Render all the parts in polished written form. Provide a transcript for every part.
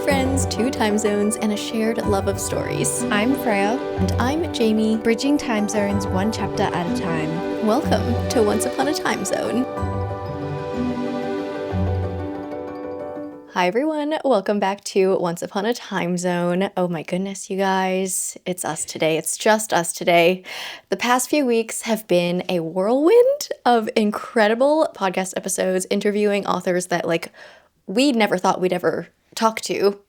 friends, 2 time zones, and a shared love of stories. I'm Freya. And I'm Jamie. Bridging time zones 1 chapter at a time. Welcome to Once Upon a Time Zone. Hi everyone, welcome back to Once Upon a Time Zone. Oh my goodness, you guys, it's us today. It's just us today. The past few weeks have been a whirlwind of incredible podcast episodes interviewing authors that we never thought we'd ever talk to.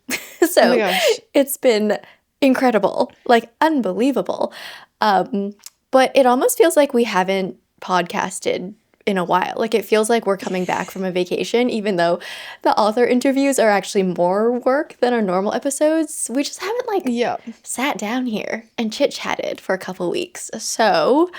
So oh my gosh. It's been incredible, unbelievable. But it almost feels like we haven't podcasted in a while. It feels like we're coming back from a vacation, even though the author interviews are actually more work than our normal episodes. We just haven't sat down here and chit-chatted for a couple weeks. So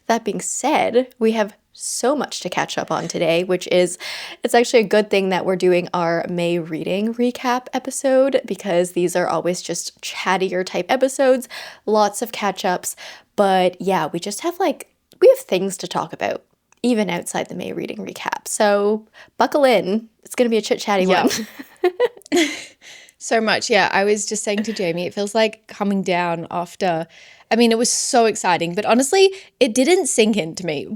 that being said, we have so much to catch up on today, it's actually a good thing that we're doing our May reading recap episode, because these are always just chattier type episodes, lots of catch-ups. But yeah, we just have we have things to talk about, even outside the May reading recap. So buckle in. It's going to be a chit-chatty one. So much. Yeah, I was just saying to Jamie, it feels like coming down after, it was so exciting, but honestly, it didn't sink into me.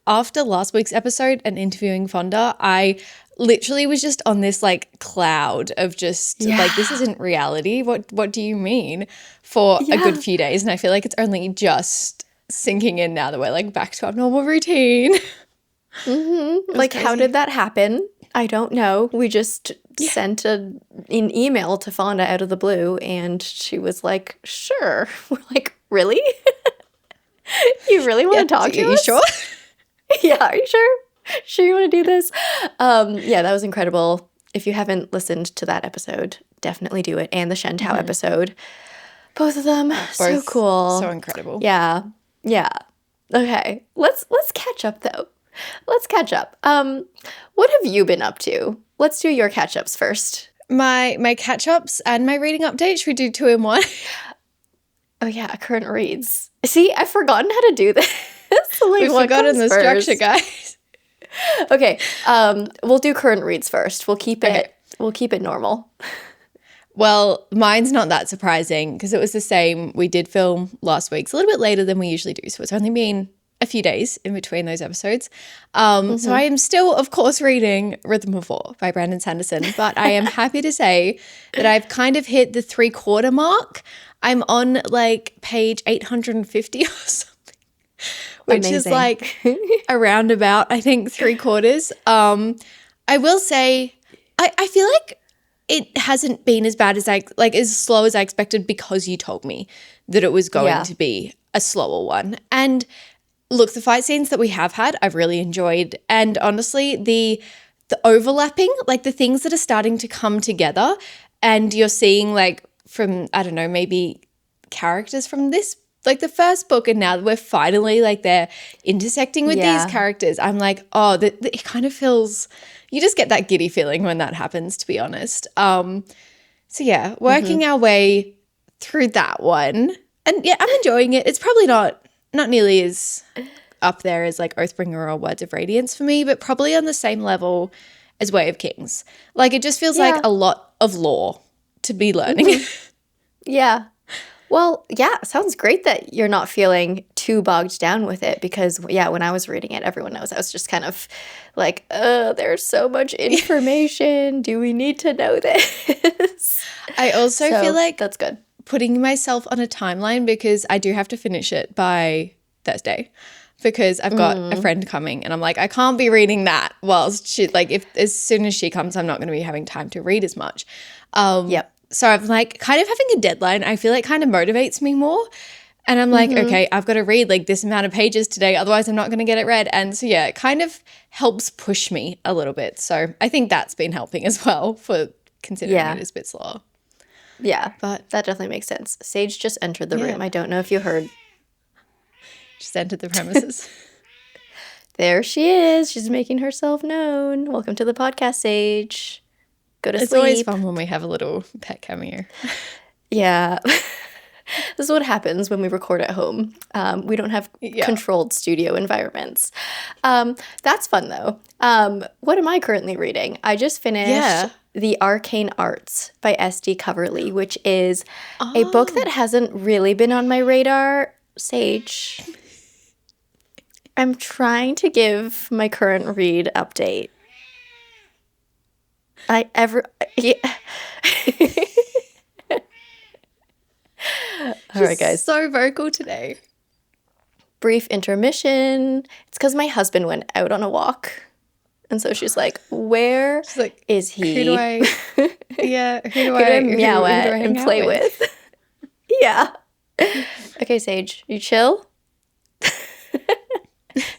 After last week's episode and interviewing Fonda, I literally was just on this cloud of just this isn't reality. What do you mean? For a good few days. And I feel like it's only just sinking in now that we're back to our normal routine. Mm-hmm. How did that happen? I don't know. We just sent an email to Fonda out of the blue, and she was like, sure. We're like, really? You really want to talk to us? Are you sure? Yeah, are you sure? Sure you want to do this? That was incredible. If you haven't listened to that episode, definitely do it. And the Shentao episode. Both of them, so cool. So incredible. Yeah. Okay, let's catch up though. Let's catch up. What have you been up to? Let's do your catch-ups first. My catch-ups and my reading update. Should we do 2 in 1? Oh yeah, current reads. See, I've forgotten how to do this. We've forgotten the structure, guys. Okay, we'll do current reads first. We'll keep it normal. Well, mine's not that surprising because it was the same. We did film last week. It's a little bit later than we usually do, so it's only been a few days in between those episodes. So I am still, of course, reading Rhythm of War by Brandon Sanderson, but I am happy to say that I've kind of hit the 3/4 mark. I'm on page 850 or something, which Amazing. is around about, I think, 3/4. I will say, I feel like it hasn't been as bad as as slow as I expected, because you told me that it was going to be a slower one. And look, the fight scenes that we have had, I've really enjoyed. And honestly, the overlapping, the things that are starting to come together, and you're seeing from, I don't know, maybe characters from this, the first book, and now we're finally they're intersecting with these characters. I'm it kind of feels, you just get that giddy feeling when that happens, to be honest. Working our way through that one. And yeah, I'm enjoying it. It's probably not nearly as up there as Oathbringer or Words of Radiance for me, but probably on the same level as Way of Kings. It just feels like a lot of lore to be learning. Yeah. Well, yeah, sounds great that you're not feeling too bogged down with it, because, when I was reading it, everyone knows I was just kind of there's so much information. Do we need to know this? I also feel that's good. Putting myself on a timeline, because I do have to finish it by Thursday, because I've got a friend coming, and I'm I can't be reading that whilst she, if as soon as she comes, I'm not going to be having time to read as much. Yep. So I'm kind of having a deadline, I feel kind of motivates me more. And I'm okay, I've got to read this amount of pages today, otherwise I'm not going to get it read. And so it kind of helps push me a little bit. So I think that's been helping as well, for considering it is a bit slower. Yeah, but that definitely makes sense. Sage just entered the room. I don't know if you heard. Just entered the premises. There she is. She's making herself known. Welcome to the podcast, Sage. Go to sleep. It's always fun when we have a little pet cameo. Yeah. This is what happens when we record at home. We don't have controlled studio environments. That's fun, though. What am I currently reading? I just finished The Arcane Arts by S.D. Coverley, which is a book that hasn't really been on my radar. Sage, I'm trying to give my current read update. All right, guys. So vocal today. Brief intermission. It's because my husband went out on a walk. And so she's like, where is he? Who do I meow at and play with? Yeah. Okay, Sage, you chill?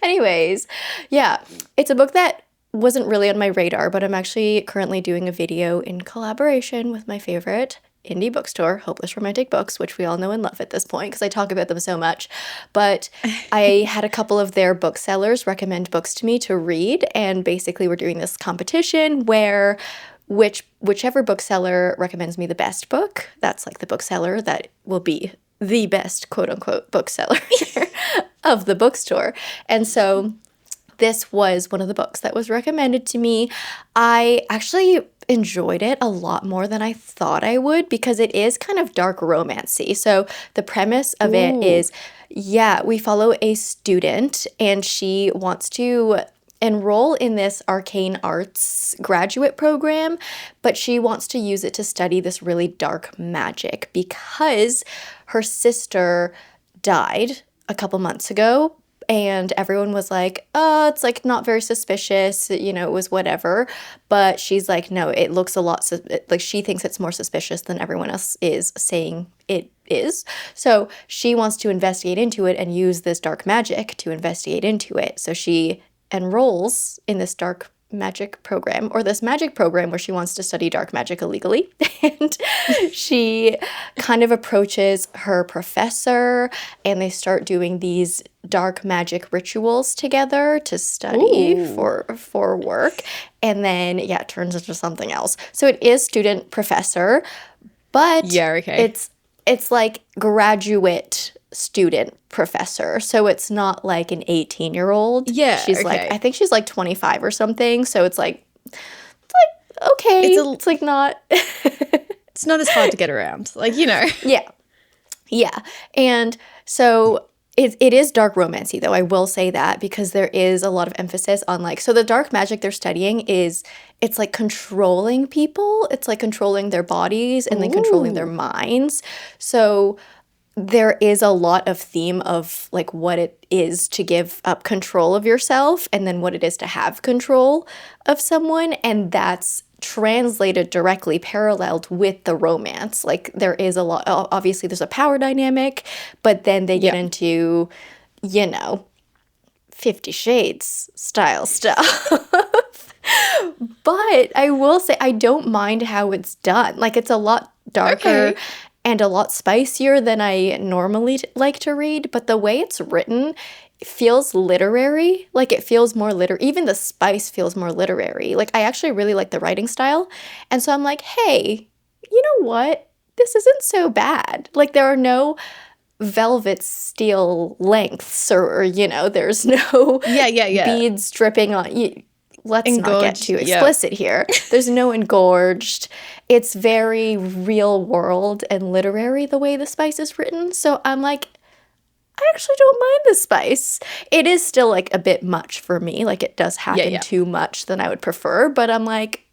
Anyways, yeah, it's a book that wasn't really on my radar, but I'm actually currently doing a video in collaboration with my favorite indie bookstore, Hopeless Romantic Books, which we all know and love at this point because I talk about them so much. But I had a couple of their booksellers recommend books to me to read, and basically we're doing this competition where whichever bookseller recommends me the best book, that's like the bookseller that will be the best quote-unquote bookseller of the bookstore. And so this was one of the books that was recommended to me. I actually enjoyed it a lot more than I thought I would because it is kind of dark romancy. So the premise of it is, we follow a student and she wants to enroll in this arcane arts graduate program, but she wants to use it to study this really dark magic because her sister died a couple months ago. And everyone was like, oh, it's like not very suspicious, it was whatever. But she's like, no, it looks a lot, like she thinks it's more suspicious than everyone else is saying it is. So she wants to investigate into it and use this dark magic to investigate into it. So she enrolls in this dark magic program, or this magic program where she wants to study dark magic illegally. And she kind of approaches her professor and they start doing these dark magic rituals together to study for work. And then it turns into something else. So it is student professor, but it's like graduate student professor. So it's not like an 18-year-old. Yeah. She's like, I think she's like 25 or something. So it's like okay. It's like not it's not as hard to get around. Yeah. Yeah. And so it is dark romancy, though. I will say that because there is a lot of emphasis on so the dark magic they're studying it's like controlling people. It's like controlling their bodies and then controlling their minds. So there is a lot of theme of what it is to give up control of yourself and then what it is to have control of someone. And that's translated directly paralleled with the romance. There is a lot, obviously there's a power dynamic, but then they get into, 50 Shades style stuff. But I will say I don't mind how it's done. It's a lot darker and a lot spicier than I normally like to read, but the way it's written feels literary. It feels more even the spice feels more literary. I actually really like the writing style. And so I'm like, hey, you know what? This isn't so bad. There are no velvet steel lengths or there's no beads dripping on you. Let's not get too explicit here. There's no engorged. It's very real world and literary the way the spice is written. So I'm like, I actually don't mind the spice. It is still a bit much for me. It does happen too much than I would prefer. But I'm like,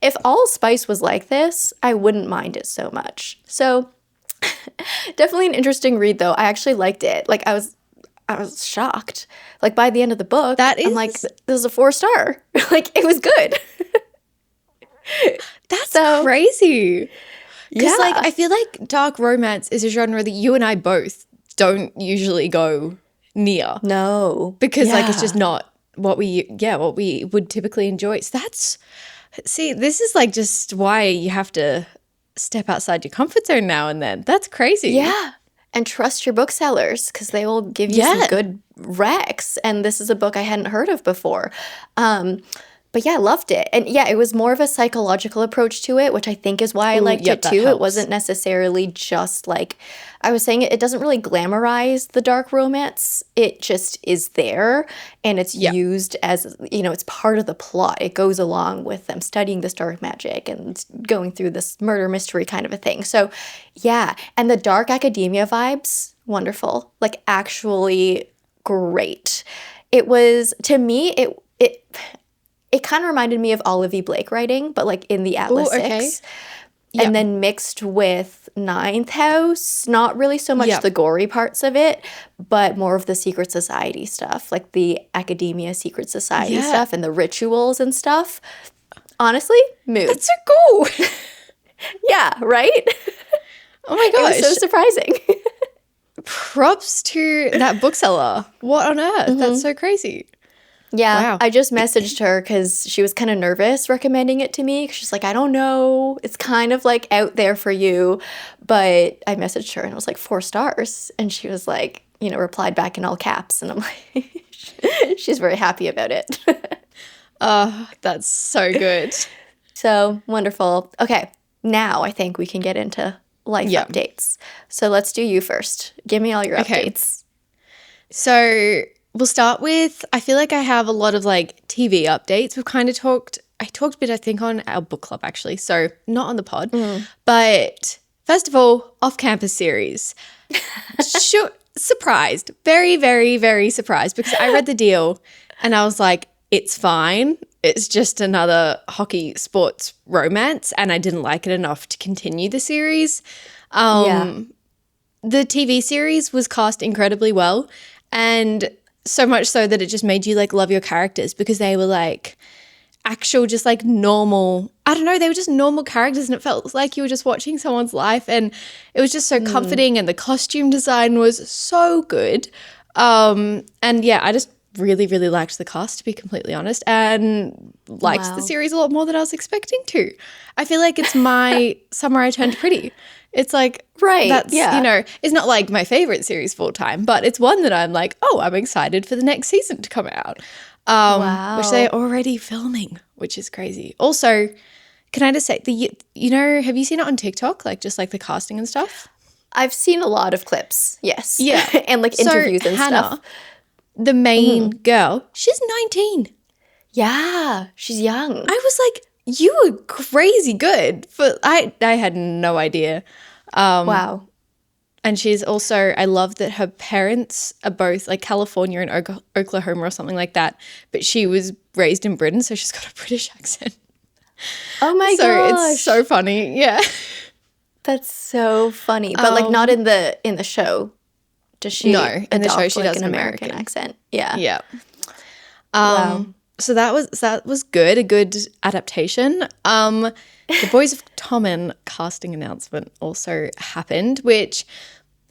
if all spice was like this, I wouldn't mind it so much. So definitely an interesting read, though. I actually liked it. I was shocked. By the end of the book, I'm like, this is a 4-star. It was good. That's crazy. Because, I feel like dark romance is a genre that you and I both don't usually go near. No. Because, it's just not what we would typically enjoy. So this is, just why you have to step outside your comfort zone now and then. That's crazy. Yeah. And trust your booksellers because they will give you some good recs. And this is a book I hadn't heard of before. But But yeah, I loved it. And yeah, it was more of a psychological approach to it, which I think is why I liked it that too. It helps. wasn't necessarily just like, I was saying, it doesn't really glamorize the dark romance. It just is there, and it's used as, it's part of the plot. It goes along with them studying this dark magic and going through this murder mystery kind of a thing. So yeah, and the dark academia vibes, wonderful. Like, actually great. It was, to me, it kind of reminded me of Olive E. Blake writing, but like in the Atlas Six. And then mixed with Ninth House, not really so much the gory parts of it, but more of the secret society stuff, like the academia secret society stuff and the rituals and stuff. Honestly, mood. That's so cool. Yeah, right? Oh my gosh. It was so surprising. Props to that bookseller. What on earth? That's so crazy. Yeah, Wow. I just messaged her because she was kind of nervous recommending it to me. 'Cause she's like, I don't know. It's kind of like out there for you. But I messaged her and it was like 4 stars. And she was like, replied back in all caps. And I'm like, she's very happy about it. Oh, that's so good. So wonderful. Okay, now I think we can get into life updates. So let's do you first. Give me all your updates. So we'll start with, I feel like I have a lot of like TV updates. We've kind of I talked a bit, I think, on our book club actually. So not on the pod. But first of all, off-campus series. Sure, surprised. Very, very, very surprised because I read the deal and I was like, it's fine. It's just another hockey sports romance, and I didn't like it enough to continue the series. The TV series was cast incredibly well, and so much so that it just made you like love your characters because they were like actual, just like normal. I don't know, they were just normal characters, and it felt like you were just watching someone's life, and it was just so comforting, and the costume design was so good. And yeah, I just really, really liked the cast, to be completely honest, and liked the series a lot more than I was expecting to. I feel like it's my Summer I Turned Pretty. It's like, that's, it's not like my favorite series full time, but it's one that I'm like, oh, I'm excited for the next season to come out, which they're already filming, which is crazy. Also, can I just say, have you seen it on TikTok, like just like the casting and stuff? I've seen a lot of clips, yes. Yeah. And like interviews and Hannah, stuff. The main girl, she's 19. Yeah, she's young. I was like, you were crazy good. But I had no idea. Wow. And she's also, I love that her parents are both like California and Oklahoma or something like that. But she was raised in Britain, so she's got a British accent. Oh my gosh. So it's so funny. Yeah. That's so funny. But like not in the show. Does she? No, in the show she like does an an American accent. Yeah. Yeah. Wow. So that was good, a good adaptation. The Boys of Tommen casting announcement also happened, which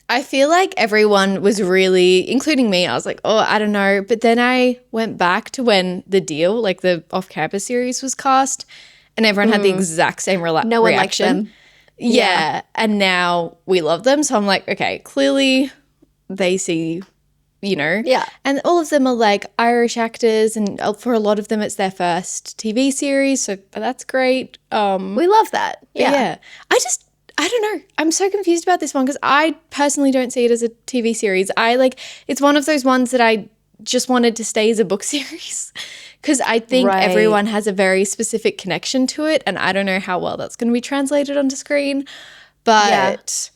I feel like everyone was really, including me, I was like, oh, I don't know. But then I went back to when the deal, like the off-campus series was cast, and everyone had the exact same No one liked reaction. them. Yeah. And now we love them. So I'm like, okay, clearly they see, Yeah. And all of them are like Irish actors, and for a lot of them it's their first TV series, so that's great. We love that. Yeah. I don't know. I'm so confused about this one because I personally don't see it as a TV series. It's one of those ones that I just wanted to stay as a book series because I think everyone has a very specific connection to it, and I don't know how well that's going to be translated onto screen. But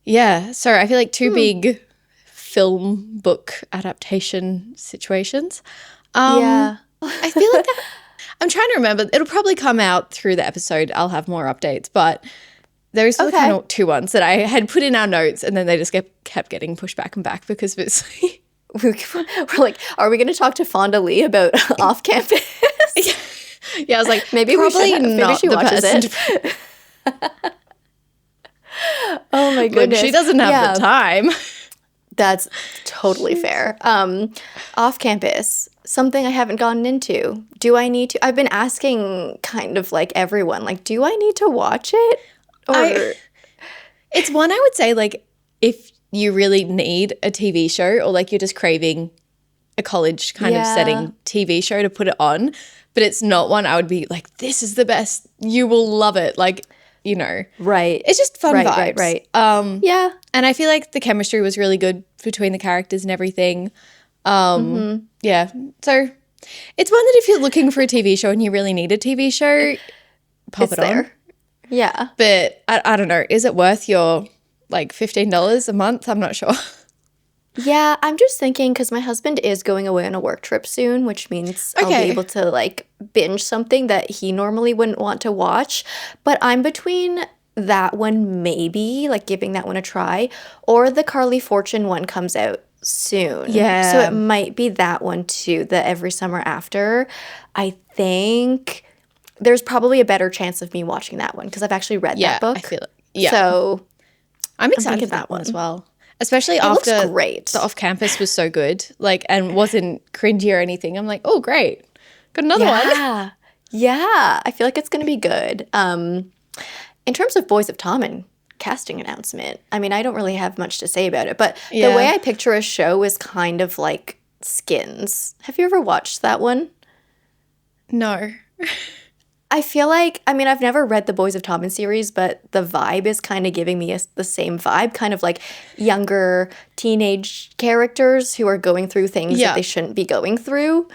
yeah, so I feel like two big film book adaptation situations. I feel like I'm trying to remember. It'll probably come out through the episode. I'll have more updates, but there's kind of 2 ones that I had put in our notes, and then they just kept getting pushed back and back because it's we're like, are we going to talk to Fonda Lee about off campus? Yeah, I was like, maybe probably we should. Maybe she watches it. Oh my goodness, look, she doesn't have the time. That's totally fair. Off campus, something I haven't gotten into. Do I need to? I've been asking kind of like everyone, like, do I need to watch it? Or it's one I would say, like, if you really need a TV show or like you're just craving a college kind of setting TV show to put it on, but it's not one I would be like, this is the best. You will love it. Like, you know. Right. It's just fun vibes. Right. Yeah. And I feel like the chemistry was really good between the characters and everything. Yeah. So it's one that if you're looking for a TV show and you really need a TV show, pop it on. Yeah. But I don't know. Is it worth your like $15 a month? I'm not sure. Yeah, I'm just thinking because my husband is going away on a work trip soon, which means I'll be able to like binge something that he normally wouldn't want to watch. But I'm between that one maybe, like giving that one a try, or the Carly Fortune one comes out soon. Yeah. So it might be that one too, the Every Summer After. I think there's probably a better chance of me watching that one because I've actually read that book. I feel it. Yeah. So I'm excited for that one as well. Especially after looks great. The off-campus was so good, like, and wasn't cringy or anything. I'm like, oh, great. Got another one. Yeah. I feel like it's going to be good. In terms of Boys of Tommen casting announcement, I mean, I don't really have much to say about it, but the way I picture a show is kind of like Skins. Have you ever watched that one? No. I feel like, I mean, I've never read the Boys of Tommen series, but the vibe is kind of giving me the same vibe, kind of like younger teenage characters who are going through things that they shouldn't be going through.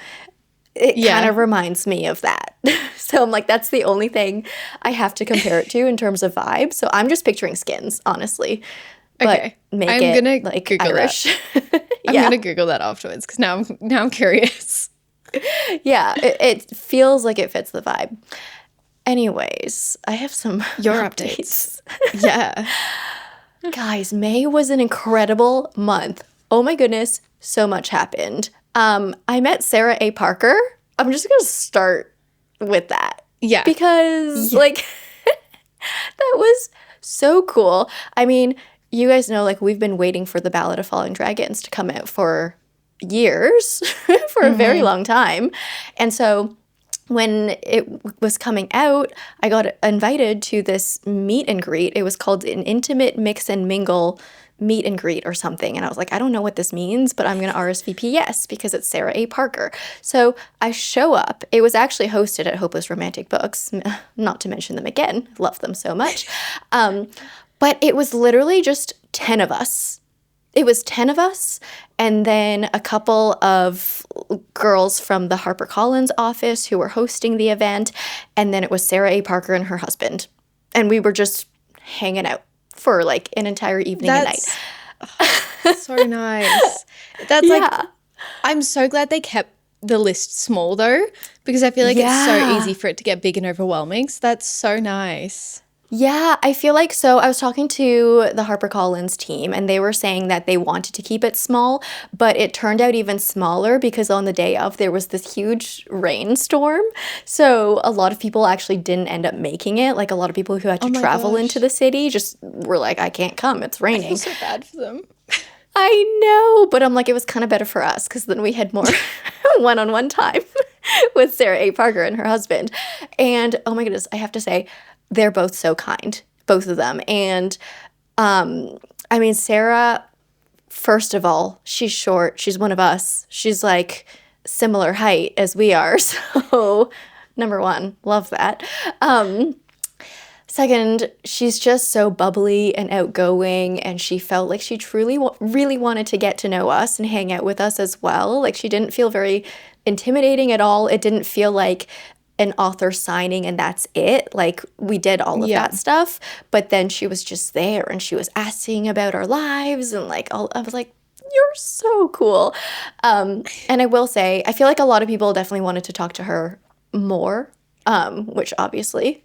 It kind of reminds me of that. So I'm like, that's the only thing I have to compare it to in terms of vibe. So I'm just picturing Skins, honestly. But make it gonna like Google Irish. I'm going to Google that afterwards because now I'm curious. Yeah, it feels like it fits the vibe. Anyways, I have some Your updates. Yeah. Guys, May was an incredible month. Oh my goodness, so much happened. I met Sarah A. Parker. I'm just going to start with that. Yeah. Because, like, that was so cool. I mean, you guys know, like, we've been waiting for the Ballad of Falling Dragons to come out for years, for a very long time. And so when it was coming out, I got invited to this meet and greet. It was called an Intimate Mix and Mingle meet and greet or something. And I was like, I don't know what this means, but I'm going to RSVP yes because it's Sarah A. Parker. So I show up. It was actually hosted at Hopeless Romantic Books, not to mention them again. Love them so much. But it was literally just 10 of us. It was 10 of us, and then a couple of girls from the HarperCollins office who were hosting the event, and then it was Sarah A. Parker and her husband. And we were just hanging out for like an entire evening and night. So nice. That's like, I'm so glad they kept the list small though, because I feel like it's so easy for it to get big and overwhelming. So that's so nice. Yeah, I feel like so. I was talking to the HarperCollins team, and they were saying that they wanted to keep it small, but it turned out even smaller because on the day of, there was this huge rainstorm. So a lot of people actually didn't end up making it. Like a lot of people who had to travel into the city just were like, I can't come. It's raining. I feel so bad for them. I know, but I'm like, it was kind of better for us because then we had more one-on-one time with Sarah A. Parker and her husband. And oh my goodness, I have to say, they're both so kind, both of them. And I mean, Sarah, first of all, she's short. She's one of us. She's like similar height as we are. So number one, love that. Second, she's just so bubbly and outgoing, and she felt like she truly really wanted to get to know us and hang out with us as well. Like she didn't feel very intimidating at all. It didn't feel like an author signing and that's it. Like we did all of that stuff, but then she was just there and she was asking about our lives and like I was like, you're so cool. And I will say, I feel like a lot of people definitely wanted to talk to her more, which obviously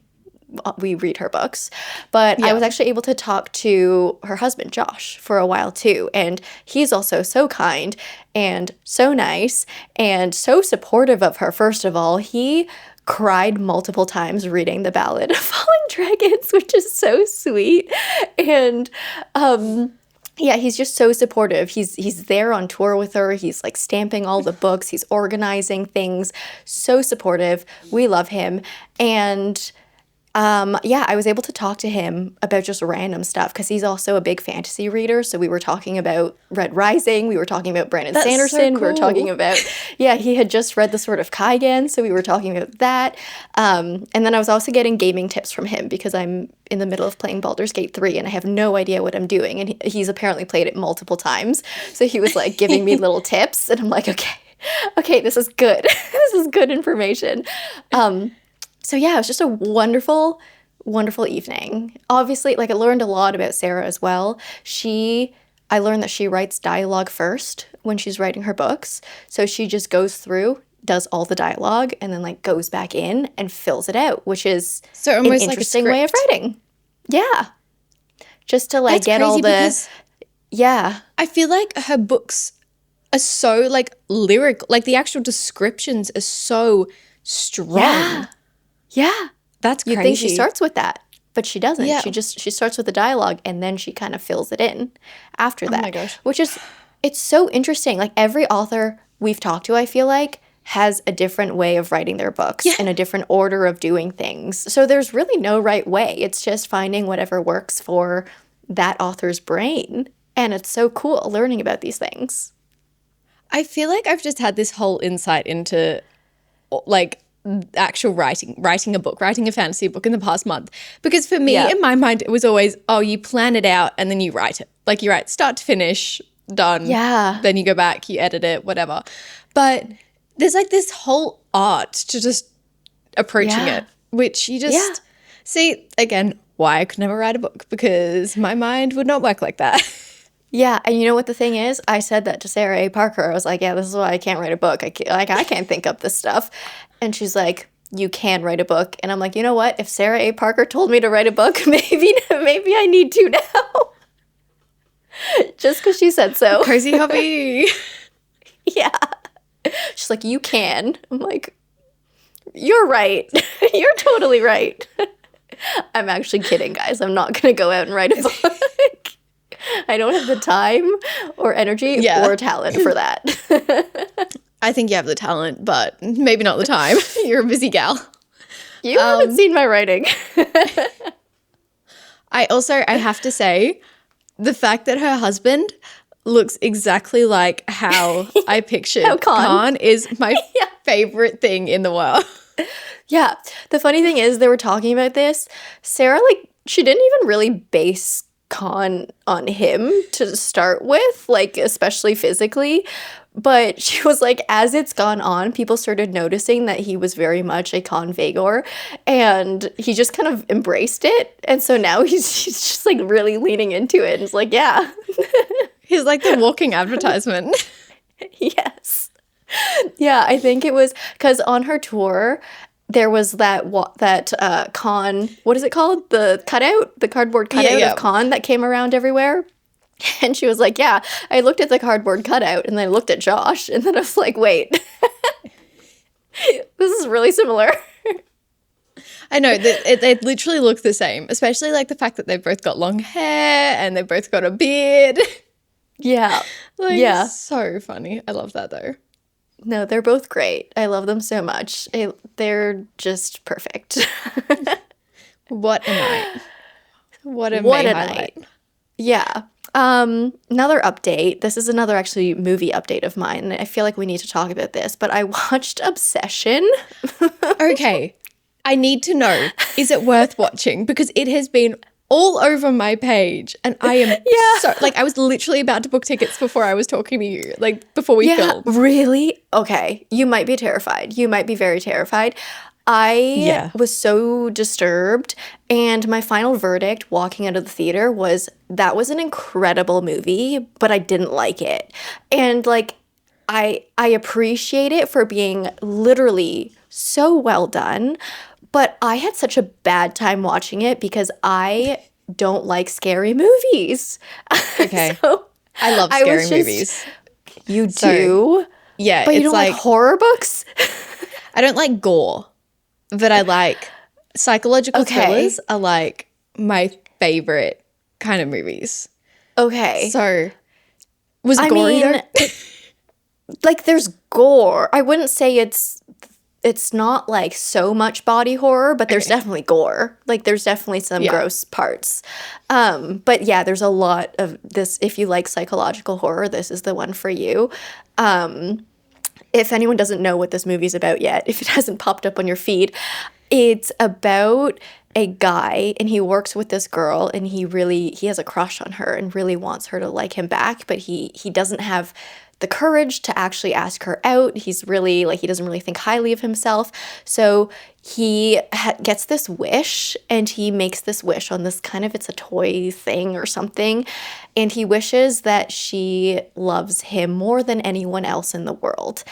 we read her books, but I was actually able to talk to her husband, Josh, for a while too. And he's also so kind and so nice and so supportive of her. First of all, he cried multiple times reading the Ballad of Falling Dragons, which is so sweet. And yeah, he's just so supportive. He's there on tour with her. He's like stamping all the books. He's organizing things. So supportive. We love him. And Yeah, I was able to talk to him about just random stuff because he's also a big fantasy reader. So we were talking about Red Rising, we were talking about Brandon That's so Sanderson, we were talking cool. about, yeah, he had just read The Sword of Kaigen, so we were talking about that. And then I was also getting gaming tips from him because I'm in the middle of playing Baldur's Gate 3 and I have no idea what I'm doing. And he's apparently played it multiple times. So he was like giving me little tips, and I'm like, okay, this is good. This is good information. So yeah, it was just a wonderful, wonderful evening. Obviously, like I learned a lot about Sarah as well. I learned that she writes dialogue first when she's writing her books. So she just goes through, does all the dialogue, and then like goes back in and fills it out, which is So an almost like a interesting way of script. writing. Yeah. Just to like That's get all crazy the, because yeah, I feel like her books are so like lyric, like the actual descriptions are so strong. yeah, yeah. That's You'd think she crazy. starts with that, but she doesn't. Yeah. She starts with the dialogue and then she kind of fills it in after Oh that. my gosh. Which is it's so interesting. Like every author we've talked to, I feel like, has a different way of writing their books Yeah. and a different order of doing things. So there's really no right way. It's just finding whatever works for that author's brain. And it's so cool learning about these things. I feel like I've just had this whole insight into like actual writing a book, writing a fantasy book in the past month. Because for me, Yeah. in my mind, it was always, oh, you plan it out and then you write it. Like you write start to finish, done. Yeah. Then you go back, you edit it, whatever. But there's like this whole art to just approaching Yeah. it, which you just Yeah. see, again, why I could never write a book because my mind would not work like that. Yeah, and you know what the thing is? I said that to Sarah A. Parker. I was like, "Yeah, this is why I can't write a book. I can't think up this stuff." And she's like, "You can write a book." And I'm like, "You know what? If Sarah A. Parker told me to write a book, maybe I need to now." Just because she said so. Crazy hobby. Yeah. She's like, "You can." I'm like, "You're right. You're totally right." I'm actually kidding, guys. I'm not gonna go out and write a book. I don't have the time or energy Yeah. or talent for that. I think you have the talent, but maybe not the time. You're a busy gal. You haven't seen my writing. I have to say, the fact that her husband looks exactly like how I pictured How Khan. Khan is my Yeah. favorite thing in the world. Yeah. The funny thing is, they were talking about this. Sarah, like, she didn't even really base Khan on him to start with, like, especially physically. But she was like, as it's gone on, people started noticing that he was very much a Khan Vagor, and he just kind of embraced it. And so now he's just like really leaning into it. And it's like, yeah, He's like the walking advertisement. yes. Yeah, I think it was because on her tour, there was that Khan, what is it called? The cutout, the cardboard cutout yeah. of Khan that came around everywhere. And she was like, yeah, I looked at the cardboard cutout and then I looked at Josh and then I was like, wait, this is really similar. I know, they literally look the same, especially like the fact that they've both got long hair and they've both got a beard. Yeah. Like, Yeah. so funny. I love that though. No, they're both great. I love them so much. They're just perfect. What a night. What a What May a highlight. night. Yeah. Another update. This is another actually movie update of mine. I feel like we need to talk about this, but I watched Obsession. Okay, I need to know, is it worth watching? Because it has been all over my page and I am so, like, I was literally about to book tickets before I was talking to you, like, before we filmed. Really? Okay. You might be terrified. You might be very terrified. I was so disturbed, and my final verdict walking out of the theater was that was an incredible movie, but I didn't like it. And like I appreciate it for being literally so well done, but I had such a bad time watching it because I don't like scary movies. Okay. So I love I scary was just- movies. you So, do? Yeah, But you it's don't like horror books? I don't like gore, but I like psychological Okay. thrillers are like my favorite kind of movies. Okay. So, was it I gory mean, though? like there's gore. I wouldn't say it's it's not like so much body horror, but there's definitely gore. Like there's definitely some gross parts. But yeah, there's a lot of this. If you like psychological horror, this is the one for you. If anyone doesn't know what this movie is about yet, if it hasn't popped up on your feed, it's about a guy and he works with this girl and he has a crush on her and really wants her to like him back, but he doesn't have the courage to actually ask her out. He's really like, he doesn't really think highly of himself. So he gets this wish and he makes this wish on this kind of, it's a toy thing or something. And he wishes that she loves him more than anyone else in the world.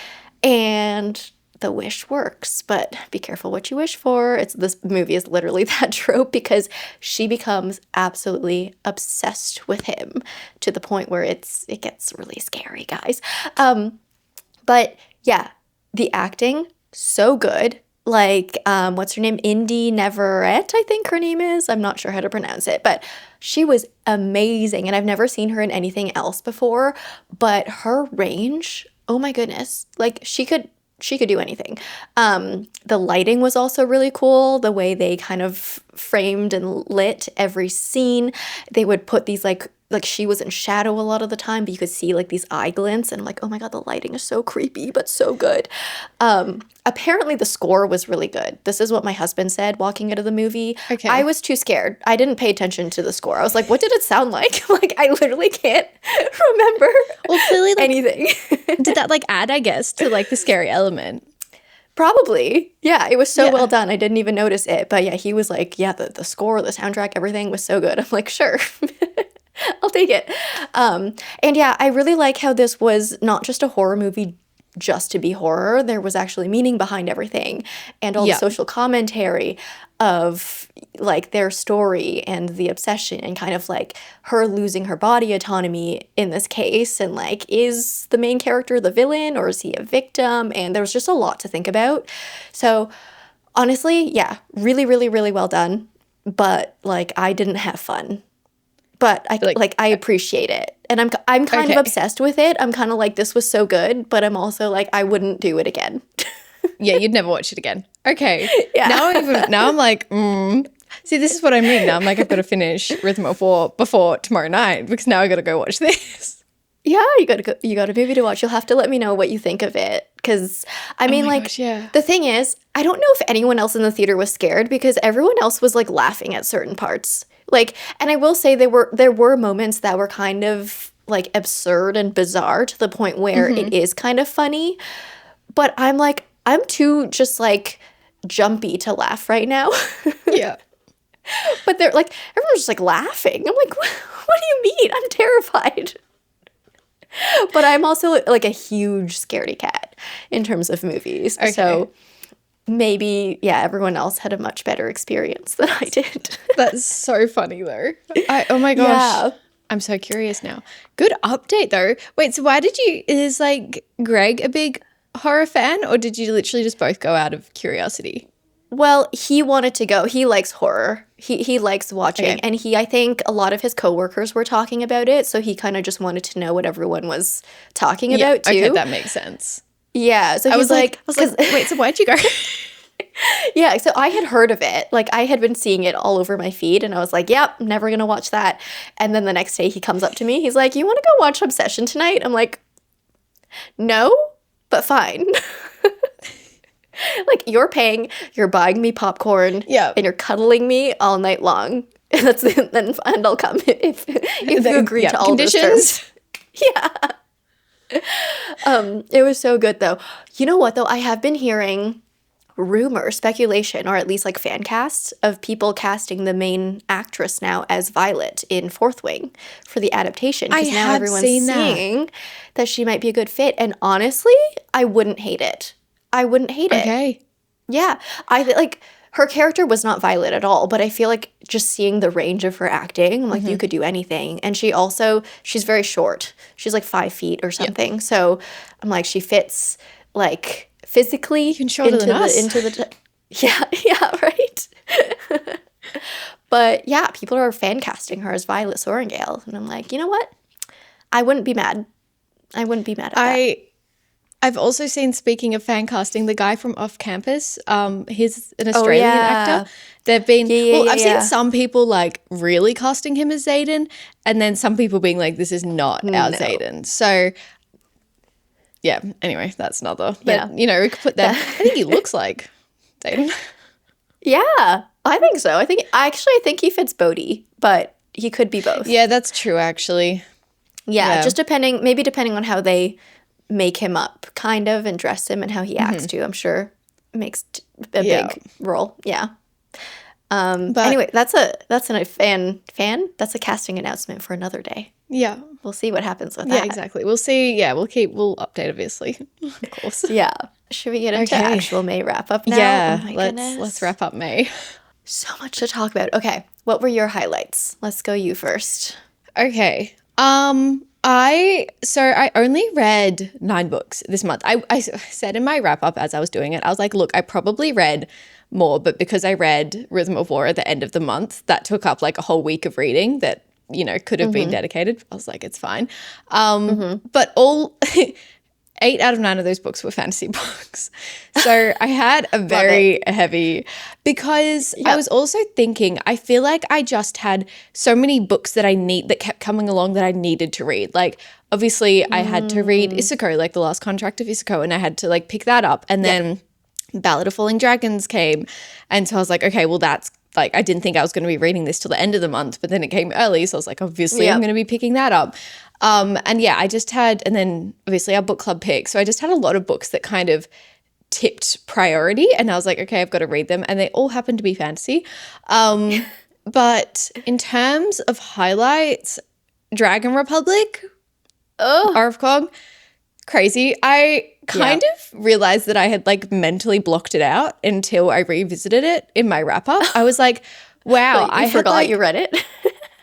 And the wish works, but be careful what you wish for. This movie is literally that trope because she becomes absolutely obsessed with him to the point where it gets really scary, guys. But yeah, the acting so good. Like what's her name? Indy Neverett, I think her name is. I'm not sure how to pronounce it, but she was amazing, and I've never seen her in anything else before. But her range, oh my goodness, like she could do anything. The lighting was also really cool. The way they kind of framed and lit every scene. They would put these like she was in shadow a lot of the time, but you could see like these eye glints, and I'm like, oh my God, the lighting is so creepy, but so good. Apparently the score was really good. This is what my husband said walking out of the movie. Okay. I was too scared. I didn't pay attention to the score. I was like, what did it sound like? Like, I literally can't remember clearly, like, anything. Did that like add, I guess, to like the scary element? Probably. Yeah, it was so well done. I didn't even notice it. But yeah, he was like, yeah, the score, the soundtrack, everything was so good. I'm like, sure. I'll take it. And yeah, I really like how this was not just a horror movie just to be horror. There was actually meaning behind everything, and all the social commentary of like their story and the obsession and kind of like her losing her body autonomy in this case, and like, is the main character the villain or is he a victim? And there was just a lot to think about. So honestly, yeah, really, really, really well done. But like, I didn't have fun. But I appreciate it. And I'm kind of obsessed with it. I'm kind of like, this was so good, but I'm also like, I wouldn't do it again. Yeah, you'd never watch it again. Okay. Yeah. Now I'm like, See, this is what I mean. Now I'm like, I've got to finish Rhythm of War before tomorrow night because now I got to go watch this. Yeah, you got a movie to watch. You'll have to let me know what you think of it, because I mean, the thing is, I don't know if anyone else in the theater was scared because everyone else was like laughing at certain parts. Like, and I will say there were moments that were kind of like absurd and bizarre to the point where it is kind of funny, but I'm like, I'm too just like jumpy to laugh right now. Yeah. But they're like, everyone's just like laughing. I'm like, what do you mean? I'm terrified. But I'm also like a huge scaredy cat in terms of movies. Okay. So maybe, yeah, everyone else had a much better experience than I did. That's so funny though. Oh my gosh. Yeah. I'm so curious now. Good update though. Wait, so is like Greg a big horror fan, or did you literally just both go out of curiosity? Well, he wanted to go. He likes horror. He likes watching. Okay. And I think a lot of his coworkers were talking about it, so he kind of just wanted to know what everyone was talking about too. Okay, that makes sense. Yeah, so I was like, wait, so why'd you go? Yeah, so I had heard of it. Like, I had been seeing it all over my feed, and I was like, yep, never gonna watch that. And then the next day he comes up to me. He's like, you want to go watch Obsession tonight? I'm like, no, but fine. Like, you're buying me popcorn, and you're cuddling me all night long. And I'll come if you agree to all those terms. Yeah. It was so good though. You know what though? I have been hearing speculation, or at least like fan casts of people casting the main actress now as Violet in Fourth Wing for the adaptation. Because now everyone's seeing that she might be a good fit. And honestly, I wouldn't hate it. Okay. Yeah. Her character was not Violet at all, but I feel like just seeing the range of her acting, I'm like, you could do anything. And she's very short. She's like 5 feet or something. Yep. So I'm like, she fits like physically into the yeah, right. But yeah, people are fan casting her as Violet Sorrengail, and I'm like, you know what? I wouldn't be mad. I wouldn't be mad at that. I've also seen, speaking of fan casting, the guy from Off Campus. He's an Australian actor. They've been I've seen some people like really casting him as Xaden, and then some people being like, "This is not our Xaden." So, yeah. Anyway, that's another. But you know, we could put that. I think he looks like Xaden. Yeah, I think so. I think he fits Bodhi, but he could be both. Yeah, that's true. Actually. Yeah, just depending on how they make him up, kind of, and dress him and how he acts too. I'm sure makes a big role. Yeah. But anyway, that's a casting announcement for another day. Yeah, we'll see what happens with that. Yeah, exactly. We'll see. Yeah, we'll update, obviously, of course. Yeah. Should we get into actual May wrap up now? Yeah, let's wrap up May. So much to talk about. Okay, what were your highlights? Let's go you first. Okay. I only read 9 books this month. I said in my wrap up as I was doing it, I was like, look, I probably read more, but because I read Rhythm of War at the end of the month, that took up like a whole week of reading that, you know, could have been dedicated. I was like, it's fine. But all 8 out of 9 of those books were fantasy books. So I had a very heavy, because I was also thinking, I feel like I just had so many books that kept coming along that I needed to read. Like, obviously I had to read Isako, like The Last Contract of Isako, and I had to like pick that up. And then Ballad of Falling Dragons came. And so I was like, okay, well that's like, I didn't think I was going to be reading this till the end of the month, but then it came early. So I was like, obviously I'm going to be picking that up. And yeah, I just had, and then obviously our book club pick. So I just had a lot of books that kind of tipped priority, and I was like, okay, I've got to read them. And they all happened to be fantasy. But in terms of highlights, Dragon Republic, Arcane, crazy. I kind of realized that I had like mentally blocked it out until I revisited it in my wrap up. I was like, wow, I forgot you read it.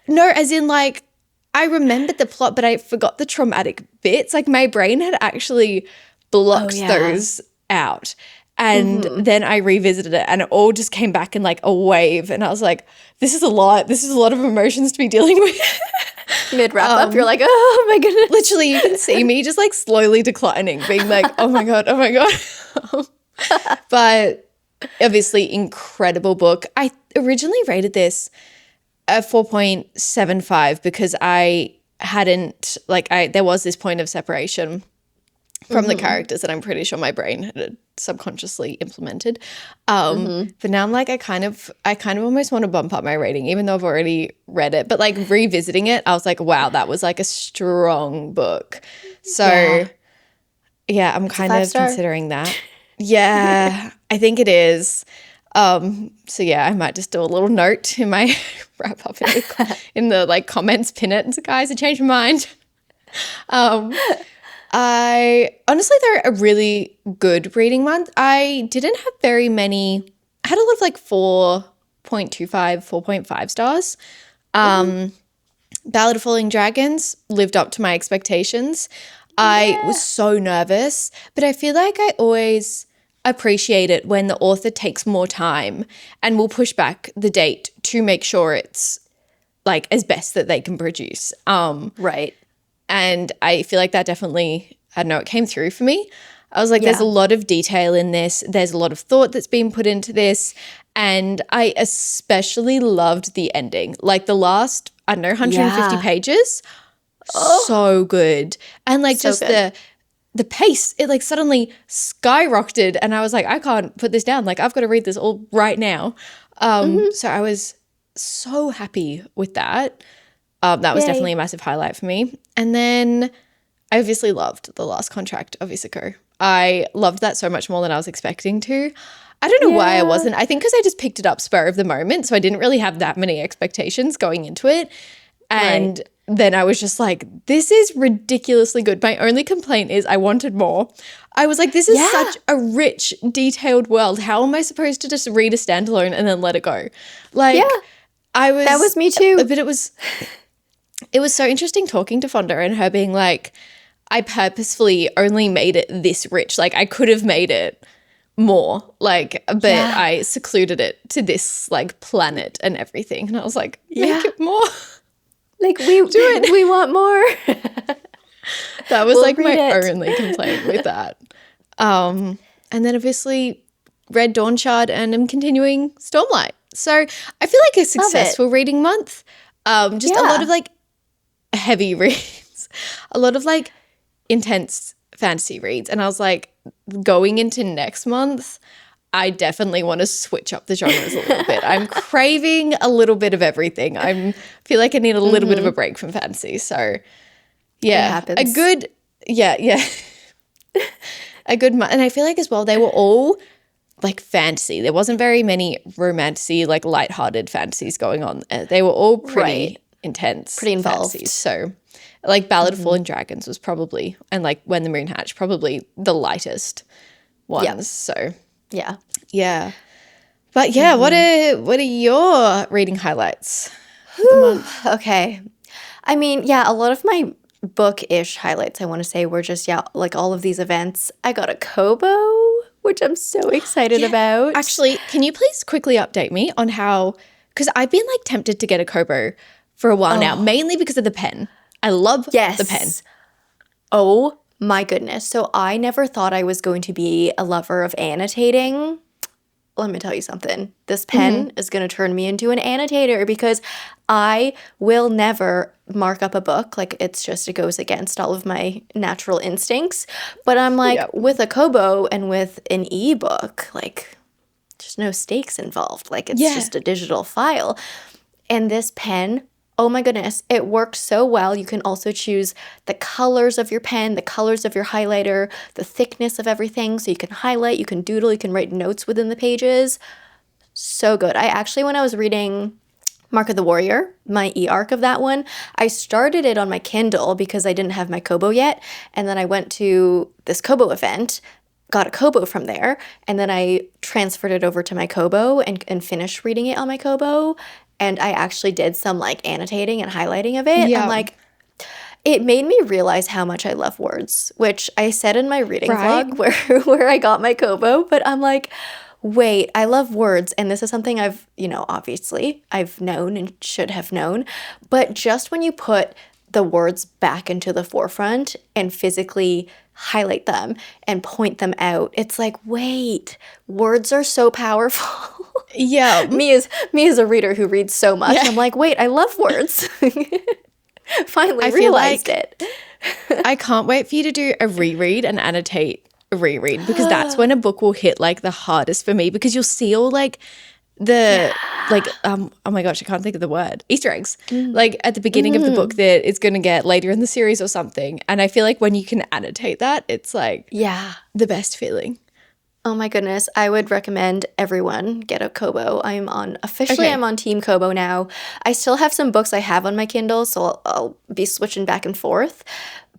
No, as in like, I remembered the plot, but I forgot the traumatic bits. Like my brain had actually blocked those out. And then I revisited it and it all just came back in like a wave. And I was like, this is a lot. This is a lot of emotions to be dealing with. Mid-wrap up, you're like, oh my goodness. Literally, you can see me just like slowly declining, being like, oh my God, oh my God. But obviously, incredible book. I originally rated this a 4.75 because I hadn't, like, there was this point of separation from the characters that I'm pretty sure my brain had subconsciously implemented. But now I'm like, I kind of almost want to bump up my rating, even though I've already read it. But like revisiting it, I was like, wow, that was like a strong book. So yeah, I'm kind of considering that. Yeah, I think it is. So yeah, I might just do a little note in my wrap up in the like comments, pin it, and so guys, I changed my mind. They're a really good reading month. I didn't have very many. I had a lot of like 4.25, 4.5 stars. Ballad of Falling Dragons lived up to my expectations. I was so nervous, but I feel like I always appreciate it when the author takes more time and will push back the date to make sure it's like as best that they can produce. Right. And I feel like that definitely, I don't know, it came through for me. I was like, there's a lot of detail in this. There's a lot of thought that's been put into this. And I especially loved the ending. Like the last, 150 pages, so good. And like so just good. The pace, it like suddenly skyrocketed. And I was like, I can't put this down. Like I've got to read this all right now. So I was so happy with that. That was definitely a massive highlight for me. And then I obviously loved The Last Contract of Isako. I loved that so much more than I was expecting to. I don't know why I wasn't. I think because I just picked it up spur of the moment. So I didn't really have that many expectations going into it. And then I was just like, this is ridiculously good. My only complaint is I wanted more. I was like, this is such a rich, detailed world. How am I supposed to just read a standalone and then let it go? Like, that was me too. But it was so interesting talking to Fonda and her being like, I purposefully only made it this rich. Like I could have made it more, like, but I secluded it to this like planet and everything. And I was like, make it more. Like we want more. That was like my only complaint with that. And then obviously read Dawnshard and I'm continuing Stormlight. So I feel like a successful reading month. Just a lot of like heavy reads, a lot of like intense fantasy reads. And I was like, going into next month, I definitely want to switch up the genres a little bit. I'm craving a little bit of everything. I feel like I need a little bit of a break from fantasy. So yeah, a good month. And I feel like as well, they were all like fantasy. There wasn't very many romantic, like lighthearted fantasies going on. They were all pretty intense, pretty involved. Fantasies. So like Ballad of Fallen Dragons was probably, and like When the Moon Hatched, probably the lightest ones. Yeah. So yeah. But yeah, what are your reading highlights? Okay. I mean, yeah, a lot of my book-ish highlights, I want to say, were just, like all of these events. I got a Kobo, which I'm so excited about. Actually, can you please quickly update me on how, because I've been like tempted to get a Kobo for a while now, mainly because of the pen. I love the pen. Oh my goodness. So I never thought I was going to be a lover of annotating. Let me tell you something. This pen is going to turn me into an annotator because I will never mark up a book. Like it goes against all of my natural instincts. But I'm like, with a Kobo and with an ebook, like there's no stakes involved. Like it's just a digital file. And this pen, oh my goodness, it works so well. You can also choose the colors of your pen, the colors of your highlighter, the thickness of everything. So you can highlight, you can doodle, you can write notes within the pages. So good. I actually, when I was reading Mark of the Warrior, my e-arc of that one, I started it on my Kindle because I didn't have my Kobo yet. And then I went to this Kobo event, got a Kobo from there, and then I transferred it over to my Kobo and finished reading it on my Kobo. And I actually did some like annotating and highlighting of it. And like, it made me realize how much I love words, which I said in my reading vlog where I got my Kobo. But I'm like, wait, I love words. And this is something I've, obviously I've known and should have known. But just when you put the words back into the forefront and physically highlight them and point them out, it's like, wait, words are so powerful. Yeah. Me as a reader who reads so much, I'm like, wait, I love words. Finally realized it. I can't wait for you to do a reread and annotate a reread, because that's when a book will hit like the hardest for me, because you'll see all like oh my gosh, I can't think of the word, Easter eggs, like at the beginning of the book that it's going to get later in the series or something. And I feel like when you can annotate that, it's like the best feeling. Oh my goodness. I would recommend everyone get a Kobo. I'm on Team Kobo now. I still have some books I have on my Kindle, so I'll be switching back and forth.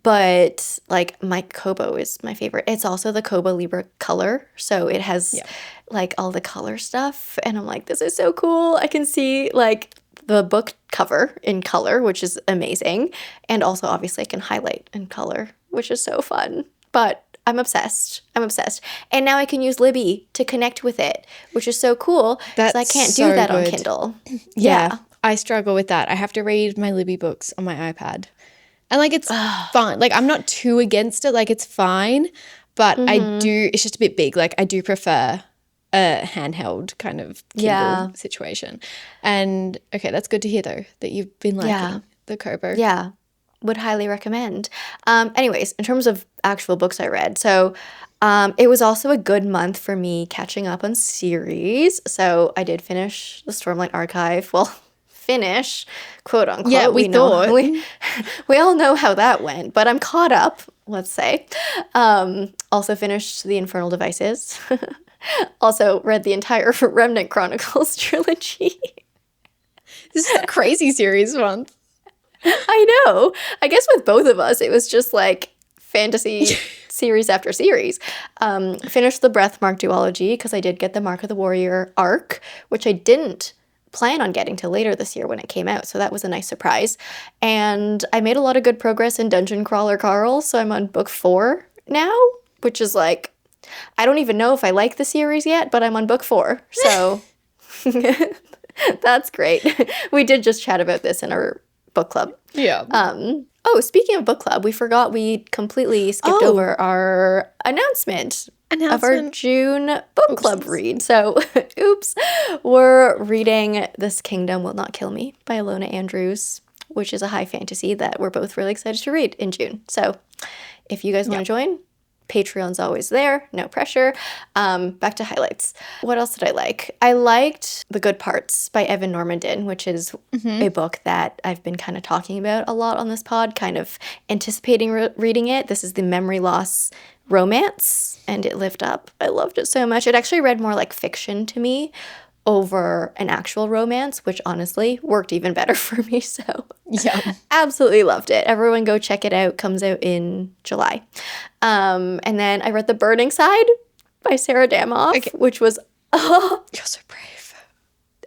But like my Kobo is my favorite. It's also the Kobo Libra color. So it has like all the color stuff. And I'm like, this is so cool. I can see like the book cover in color, which is amazing. And also obviously I can highlight in color, which is so fun. But I'm obsessed. And now I can use Libby to connect with it, which is so cool. Because I can't do that on Kindle. Yeah. I struggle with that. I have to read my Libby books on my iPad. And like it's fine. Like I'm not too against it. Like it's fine. But it's just a bit big. Like I do prefer a handheld kind of Kindle situation. And okay, that's good to hear though, that you've been liking the Kobo. Yeah. Would highly recommend. Anyways, in terms of actual books I read, so it was also a good month for me catching up on series. So I did finish the Stormlight Archive. Well, finish, quote unquote. Yeah, we thought. We all know how that went, but I'm caught up, let's say. Also finished The Infernal Devices. Also read the entire Remnant Chronicles trilogy. This is a crazy series month. I know. I guess with both of us, it was just like fantasy series after series. Finished the Breathmark duology because I did get the Mark of the Warrior arc, which I didn't plan on getting till later this year when it came out. So that was a nice surprise. And I made a lot of good progress in Dungeon Crawler Carl. So I'm on book 4 now, which is like, I don't even know if I like the series yet, but I'm on book 4. So that's great. We did just chat about this in our book club. Yeah. Oh, speaking of book club, we completely skipped over our announcement of our June book club read. So, oops. We're reading This Kingdom Will Not Kill Me by Alona Andrews, which is a high fantasy that we're both really excited to read in June. So, if you guys want to join, Patreon's always there, no pressure. Back to highlights. What else did I like? I liked The Good Parts by Evan Normandin, which is a book that I've been kind of talking about a lot on this pod, kind of anticipating reading it. This is the memory loss romance, and it lived up. I loved it so much. It actually read more like fiction to me over an actual romance, which honestly worked even better for me. So yeah, absolutely loved it. Everyone go check it out. Comes out in July. And then I read The Burning Side by Sarah Damoff, which was you're so brave.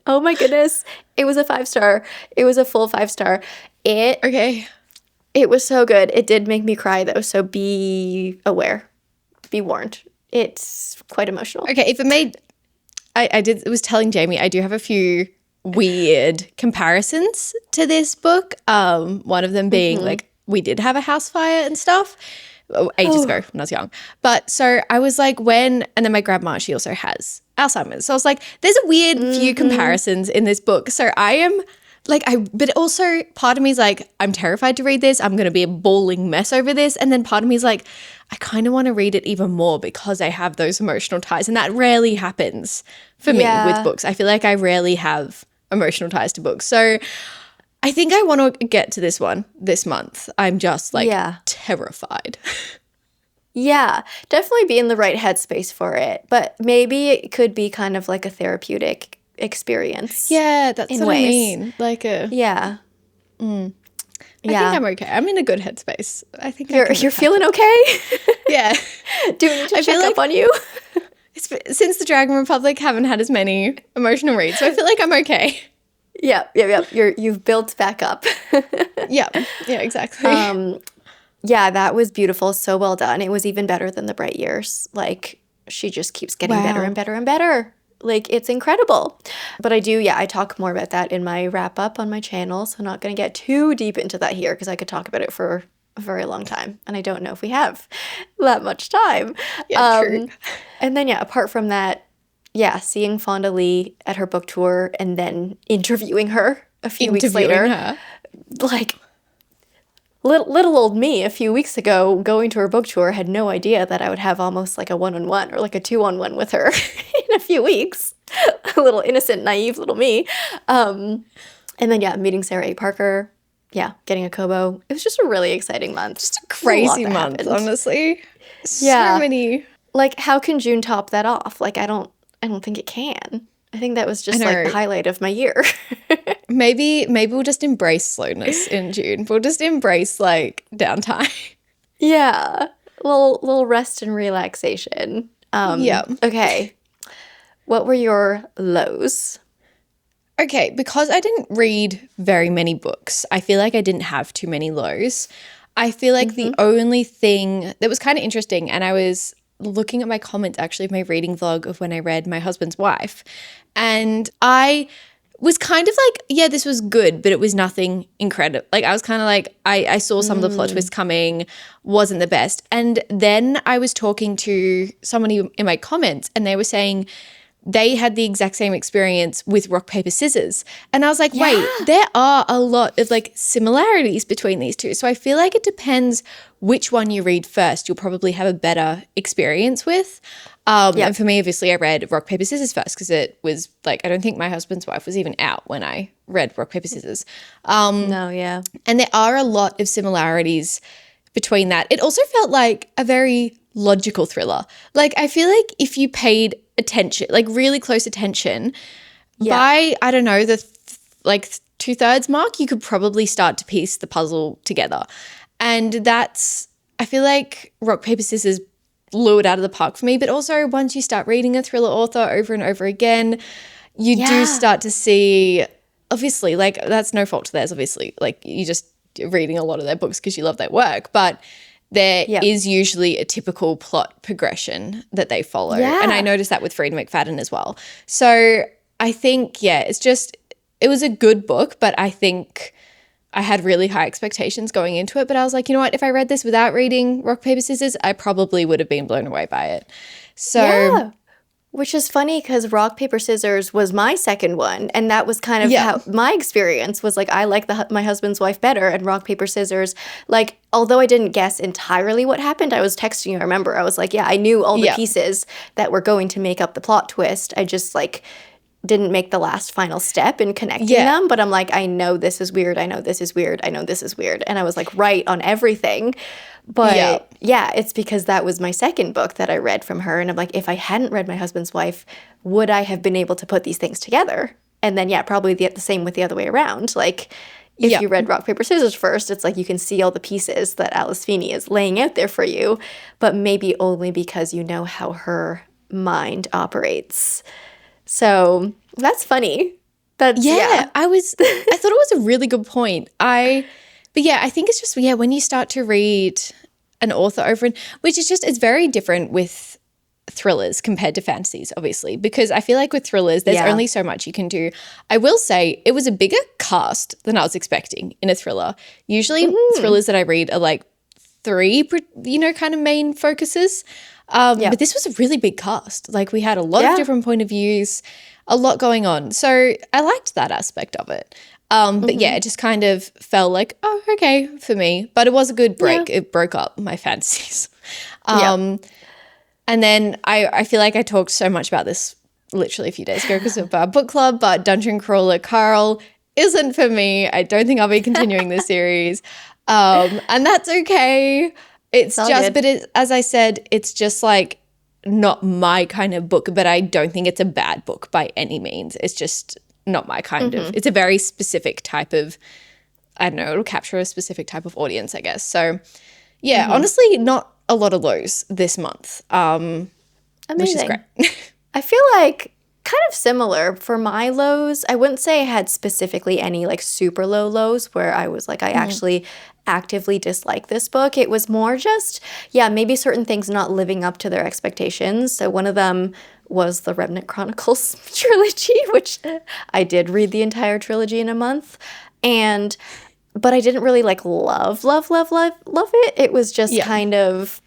Oh my goodness. It was a 5-star. It was a full 5-star. It was so good. It did make me cry though, so be aware. Be warned. It's quite emotional. Okay, if it made I was telling Jamie I do have a few weird comparisons to this book. One of them being like we did have a house fire and stuff ages ago when I was young. But so I was like and then my grandma, she also has Alzheimer's. So I was like, there's a weird few comparisons in this book. So I am like, but also part of me is like, I'm terrified to read this. I'm going to be a bawling mess over this. And then part of me is like, I kind of want to read it even more because I have those emotional ties. And that rarely happens for me with books. I feel like I rarely have emotional ties to books. So I think I want to get to this one this month. I'm just like terrified. Yeah, definitely be in the right headspace for it. But maybe it could be kind of like a therapeutic experience. Yeah, that's what I mean. Like a yeah. I think I'm okay. I'm in a good headspace. I think you're feeling okay. Yeah. Do we need to check up on you? Since the Dragon Republic, haven't had as many emotional reads, so I feel like I'm okay. Yeah. You've built back up. Yeah, exactly. Yeah, that was beautiful. So well done. It was even better than The Bright Years. Like, she just keeps getting better and better and better. Like, it's incredible. But I talk more about that in my wrap up on my channel. So I'm not going to get too deep into that here because I could talk about it for a very long time. And I don't know if we have that much time. Yeah, true. And then, apart from that, seeing Fonda Lee at her book tour and then interviewing her a few weeks later. Like, little old me a few weeks ago going to her book tour had no idea that I would have almost like a 1-on-1 or like a 2-on-1 with her in a few weeks. A little innocent, naive little me. And then, meeting Sarah A. Parker. Yeah, getting a Kobo. It was just a really exciting month. Just a crazy month, honestly. So many. Like, how can June top that off? Like, I don't think it can. I think that was just like the highlight of my year. Maybe we'll just embrace slowness in June. We'll just embrace like downtime. Yeah. Little rest and relaxation. Okay. What were your lows? Okay, because I didn't read very many books, I feel like I didn't have too many lows. I feel like the only thing that was kind of interesting, and I was looking at my comments actually of my reading vlog of when I read My Husband's Wife, and I was kind of like, yeah, this was good, but it was nothing incredible. Like, I was kind of like, I saw some of the plot twists coming, wasn't the best. And then I was talking to somebody in my comments and they were saying they had the exact same experience with rock, paper, scissors. And I was like, wait, there are a lot of like similarities between these two. So I feel like it depends which one you read first. You'll probably have a better experience with. And for me, obviously, I read rock, paper, scissors first because it was like, I don't think My Husband's Wife was even out when I read rock, paper, scissors. And there are a lot of similarities between that. It also felt like a very logical thriller. Like, I feel like if you paid attention, like really close attention, by, I don't know, the 2/3 mark, you could probably start to piece the puzzle together. And that's, I feel like rock, paper, scissors blew it out of the park for me. But also once you start reading a thriller author over and over again, you do start to see, obviously, like that's no fault to theirs, obviously. Like you just reading a lot of their books because you love their work. But there is usually a typical plot progression that they follow. And I noticed that with Freida McFadden as well. So I think, it's just, it was a good book, but I think I had really high expectations going into it, but I was like, you know what? If I read this without reading Rock, Paper, Scissors, I probably would have been blown away by it. So Yeah. Which is funny because Rock, Paper, Scissors was my second one. And that was kind of how my experience was like, I like My Husband's Wife better. And Rock, Paper, Scissors, like, although I didn't guess entirely what happened, I was texting you, I remember. I was like, yeah, I knew all the pieces that were going to make up the plot twist. I just, like, didn't make the last final step in connecting them. But I'm like, I know this is weird. I know this is weird. I know this is weird. And I was, like, right on everything. But yeah, it's because that was my second book that I read from her. And I'm like, if I hadn't read My Husband's Wife, would I have been able to put these things together? And then, yeah, probably the same with the other way around. Like, if you read Rock, Paper, Scissors first, it's like you can see all the pieces that Alice Feeney is laying out there for you, but maybe only because you know how her mind operates. So that's funny. That's, I thought it was a really good point. But yeah, I think it's just, when you start to read an author over, which is just, it's very different with thrillers compared to fantasies, obviously, because I feel like with thrillers, there's only so much you can do. I will say it was a bigger cast than I was expecting in a thriller. Usually thrillers that I read are like 3, kind of main focuses. But this was a really big cast. Like we had a lot of different point of views, a lot going on. So I liked that aspect of it. But yeah, it just kind of felt like, oh, okay for me. But it was a good break. It broke up my fantasies. And then I feel like I talked so much about this literally a few days ago because of our book club, but Dungeon Crawler Carl isn't for me. I don't think I'll be continuing this series. And that's okay. It's just, but as I said, it's just like not my kind of book, but I don't think it's a bad book by any means. It's just not my kind of, it's a very specific type of, I don't know, it'll capture a specific type of audience, I guess. So yeah, honestly, not a lot of lows this month, which is great. I feel like kind of similar for my lows. I wouldn't say I had specifically any like super low lows where I was like, I actually actively dislike this book. It was more just, maybe certain things not living up to their expectations. So one of them was the Remnant Chronicles trilogy, which I did read the entire trilogy in a month. But I didn't really like love it. It was just kind of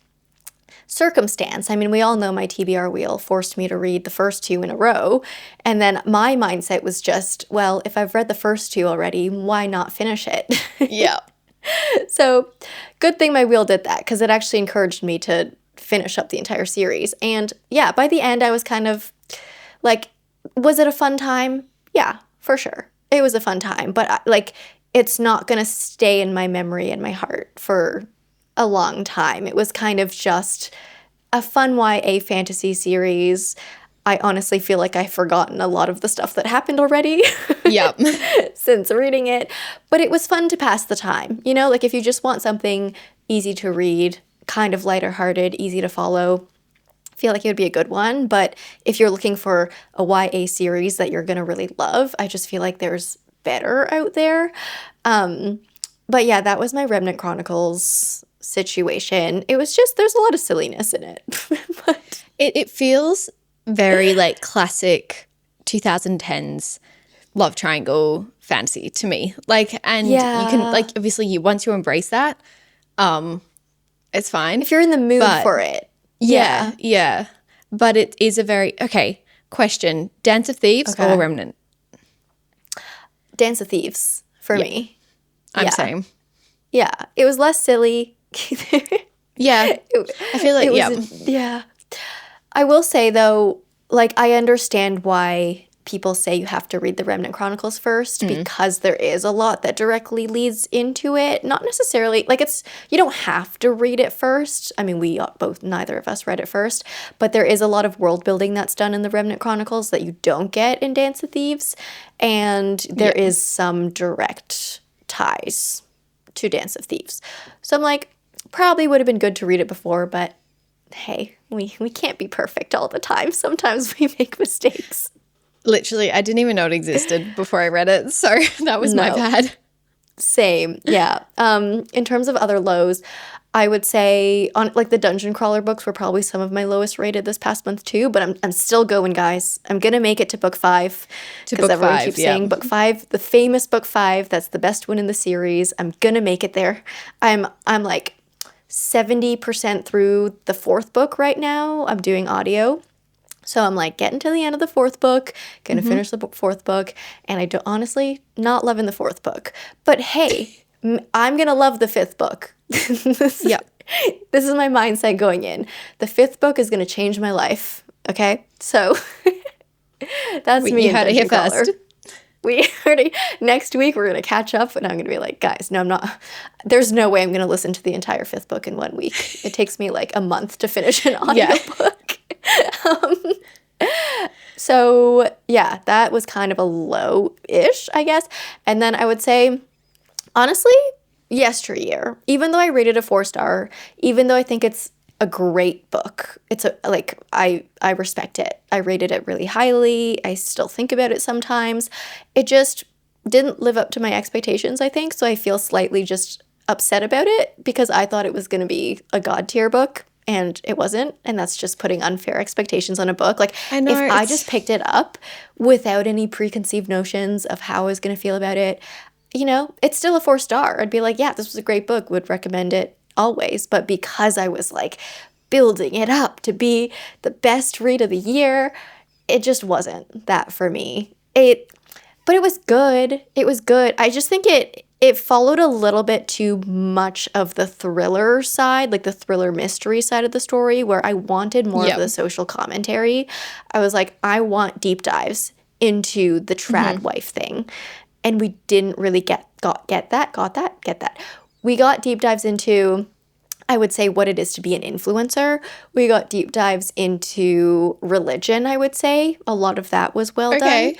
circumstance. I mean, we all know my TBR wheel forced me to read the first 2 in a row. And then my mindset was just, well, if I've read the first 2 already, why not finish it? Yeah. So good thing my wheel did that because it actually encouraged me to finish up the entire series. And yeah, by the end, I was kind of like, was it a fun time? Yeah, for sure. It was a fun time. But like, it's not going to stay in my memory and my heart for a long time. It was kind of just a fun YA fantasy series. I honestly feel like I've forgotten a lot of the stuff that happened already. Yep. Since reading it. But it was fun to pass the time. You know, like if you just want something easy to read, kind of lighter hearted, easy to follow, I feel like it would be a good one. But if you're looking for a YA series that you're going to really love, I just feel like there's better out there. But yeah, that was my Remnant Chronicles situation. It was just, there's a lot of silliness in it. But it feels very like classic 2010s love triangle fantasy to me. Like, and you can like, obviously once you embrace that, it's fine. If you're in the mood for it. Yeah. But it is a very, okay, question. Dance of Thieves or Remnant? Dance of Thieves for me. I'm same. Yeah. It was less silly. I feel like, I will say though, like I understand why people say you have to read the Remnant Chronicles first because there is a lot that directly leads into it. Not necessarily, like you don't have to read it first. I mean, neither of us read it first, but there is a lot of world building that's done in the Remnant Chronicles that you don't get in Dance of Thieves. And there is some direct ties to Dance of Thieves. So I'm like, probably would have been good to read it before, but hey, we can't be perfect all the time. Sometimes we make mistakes. Literally, I didn't even know it existed before I read it, so that was my bad. Same, yeah. In terms of other lows, I would say on like the dungeon crawler books were probably some of my lowest rated this past month too, but I'm still going, guys. I'm gonna make it to book 5 because everyone keeps saying book 5, the famous book 5. That's the best one in the series. I'm gonna make it there. I'm like 70% through the 4th book right now. I'm doing audio. So I'm like getting to the end of the 4th book, gonna finish the 4th book, and I don't, honestly not loving the 4th book. But hey, I'm gonna love the 5th book. Yep. This is my mindset going in. The 5th book is gonna change my life. Okay, so that's me. You heard it here first. We already, next week we're gonna catch up, and I'm gonna be like, guys, no, I'm not. There's no way I'm gonna listen to the entire 5th book in 1 week. It takes me like a month to finish an audiobook. So yeah, that was kind of a low-ish, I guess. And then I would say, honestly, Yesteryear. Even though I rated a 4-star, even though I think it's a great book, it's a like I respect it. I rated it really highly. I still think about it sometimes. It just didn't live up to my expectations, I think. So I feel slightly just upset about it because I thought it was going to be a god tier book. And it wasn't, and that's just putting unfair expectations on a book. Like, I know, if I just picked it up without any preconceived notions of how I was going to feel about it, you know, it's still a 4-star. I'd be like, yeah, this was a great book, would recommend it always. But because I was, like, building it up to be the best read of the year, it just wasn't that for me. But it was good. It was good. I just think it followed a little bit too much of the thriller side, like the thriller mystery side of the story, where I wanted more of the social commentary. I was like, I want deep dives into the trad wife thing. And we didn't really get that. We got deep dives into, I would say, what it is to be an influencer. We got deep dives into religion, I would say. A lot of that was well done.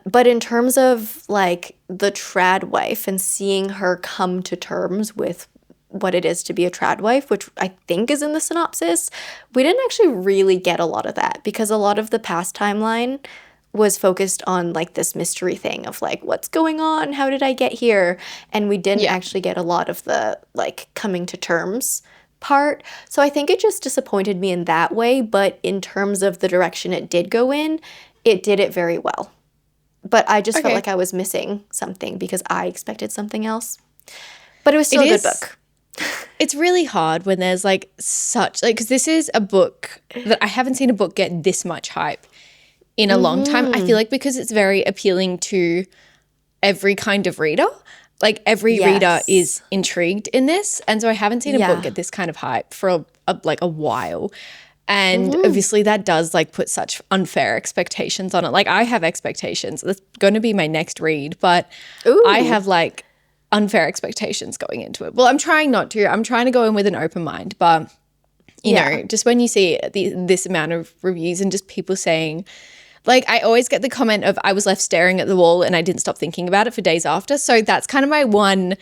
But in terms of like the trad wife and seeing her come to terms with what it is to be a trad wife, which I think is in the synopsis, we didn't actually really get a lot of that because a lot of the past timeline was focused on like this mystery thing of like, what's going on? How did I get here? And we didn't actually get a lot of the like coming to terms part. So I think it just disappointed me in that way. But in terms of the direction it did go in, it did it very well. But I just felt like I was missing something because I expected something else. But it was still a good book. It's really hard when there's like such, like, because this is a book that I haven't seen a book get this much hype in a long time. I feel like because it's very appealing to every kind of reader. Like every reader is intrigued in this. And so I haven't seen a book get this kind of hype for a while. And obviously that does like put such unfair expectations on it. Like I have expectations. That's going to be my next read, but I have like unfair expectations going into it. Well, I'm trying not to. I'm trying to go in with an open mind, but you know, just when you see this amount of reviews and just people saying, like I always get the comment of I was left staring at the wall and I didn't stop thinking about it for days after. So that's kind of my one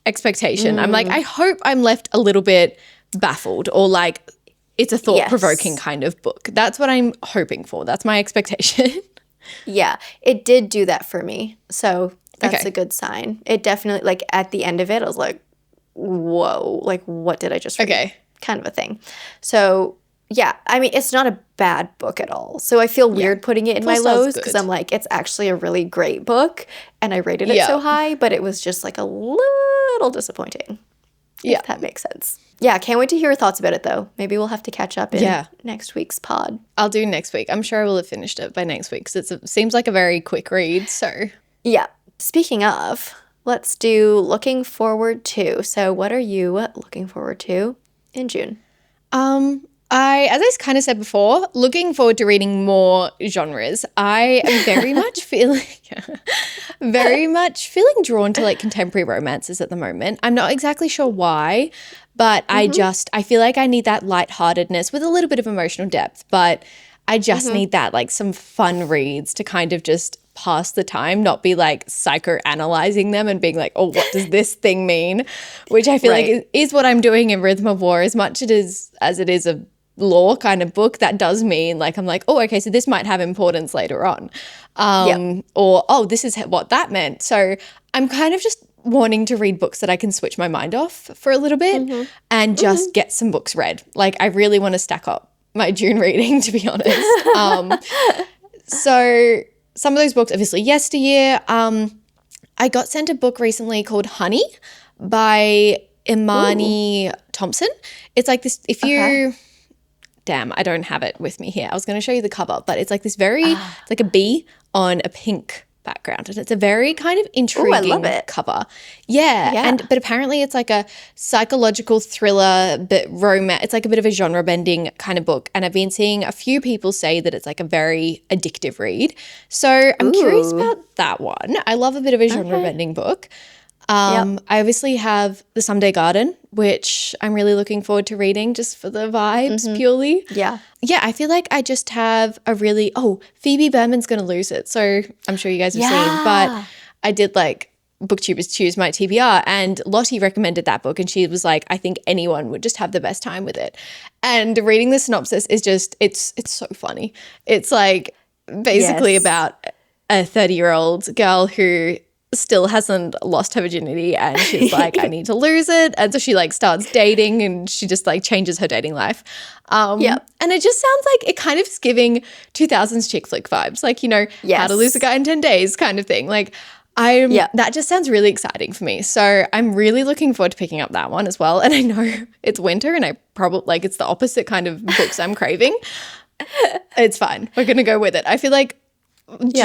expectation. I'm like, I hope I'm left a little bit baffled or like it's a thought-provoking kind of book. That's what I'm hoping for. That's my expectation. Yeah, it did do that for me. So that's a good sign. It definitely, like at the end of it, I was like, whoa, like what did I just read? Okay. Kind of a thing. So yeah, I mean, it's not a bad book at all. So I feel weird putting it in my lows because I'm like, it's actually a really great book and I rated it so high, but it was just like a little disappointing. If that makes sense. Yeah, can't wait to hear your thoughts about it though. Maybe we'll have to catch up in next week's pod. I'll do next week. I'm sure I will have finished it by next week because it seems like a very quick read. So yeah. Speaking of, let's do looking forward to. So what are you looking forward to in June? As I kind of said before, looking forward to reading more genres. I am very much feeling drawn to like contemporary romances at the moment. I'm not exactly sure why, but I feel like I need that lightheartedness with a little bit of emotional depth, but I just need that like some fun reads to kind of just pass the time, not be like psychoanalyzing them and being like, oh, what does this thing mean? Which I feel like is what I'm doing in Rhythm of War as much as it is a lore kind of book. That does mean like I'm like, oh, okay, so this might have importance later on. Or, oh, this is what that meant. So I'm kind of just wanting to read books that I can switch my mind off for a little bit and just get some books read. Like, I really want to stack up my June reading, to be honest. So some of those books, obviously Yesteryear. I got sent a book recently called Honey by Imani Thompson. It's like this, if you, damn, I don't have it with me here. I was going to show you the cover, but it's like this very, it's like a bee on a pink background, and it's a very kind of intriguing cover. Yeah. But apparently it's like a psychological thriller, but romance. It's like a bit of a genre bending kind of book. And I've been seeing a few people say that it's like a very addictive read. So I'm curious about that one. I love a bit of a genre bending book. I obviously have The Someday Garden, which I'm really looking forward to reading just for the vibes purely. Yeah, I feel like I just have a really, Phoebe Berman's going to lose it. So I'm sure you guys have seen, but I did like Booktubers Choose my TBR, and Lottie recommended that book, and she was like, I think anyone would just have the best time with it. And reading the synopsis is just, it's so funny. It's like basically about a 30-year-old girl who still hasn't lost her virginity, and she's like, I need to lose it. And so she like starts dating, and she just like changes her dating life. And it just sounds like it kind of is giving 2000s chick flick vibes, like, you know, How to Lose a Guy in 10 Days kind of thing. Like that just sounds really exciting for me. So I'm really looking forward to picking up that one as well. And I know it's winter, and I probably like, it's the opposite kind of books I'm craving. It's fine. We're going to go with it. I feel like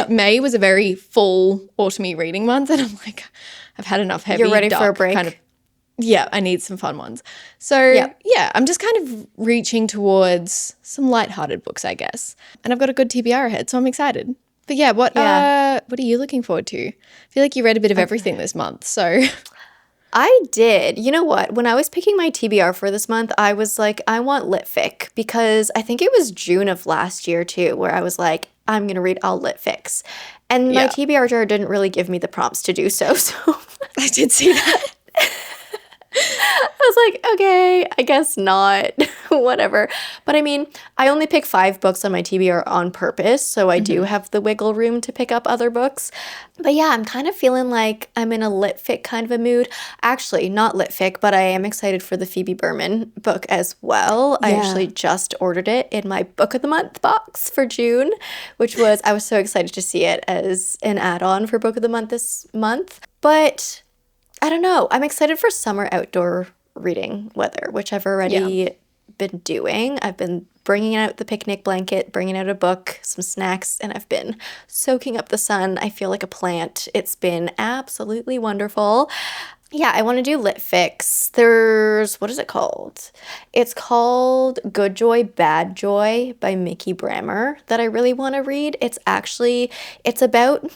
May was a very full autumny reading month, and I'm like, I've had enough heavy. You're ready dark for a break. Kind of, I need some fun ones. So I'm just kind of reaching towards some lighthearted books, I guess. And I've got a good TBR ahead, so I'm excited. But what are you looking forward to? I feel like you read a bit of everything this month, so. I did. You know what? When I was picking my TBR for this month, I was like, I want lit fic, because I think it was June of last year too, where I was like, I'm going to read all lit fics. And my TBR jar didn't really give me the prompts to do so. So I did see that. I was like, okay, I guess not. Whatever. But I mean, I only pick 5 books on my TBR on purpose, so I do have the wiggle room to pick up other books. But yeah, I'm kind of feeling like I'm in a lit fic kind of a mood. Actually, not lit fic, but I am excited for the Phoebe Berman book as well. I actually just ordered it in my Book of the Month box for June, which was, I was so excited to see it as an add-on for Book of the Month this month. But I don't know. I'm excited for summer outdoor reading weather, which I've already been doing. I've been bringing out the picnic blanket, bringing out a book, some snacks, and I've been soaking up the sun. I feel like a plant. It's been absolutely wonderful. Yeah, I want to do lit fics. There's, what is it called? It's called Good Joy, Bad Joy by Mickey Brammer that I really want to read. It's about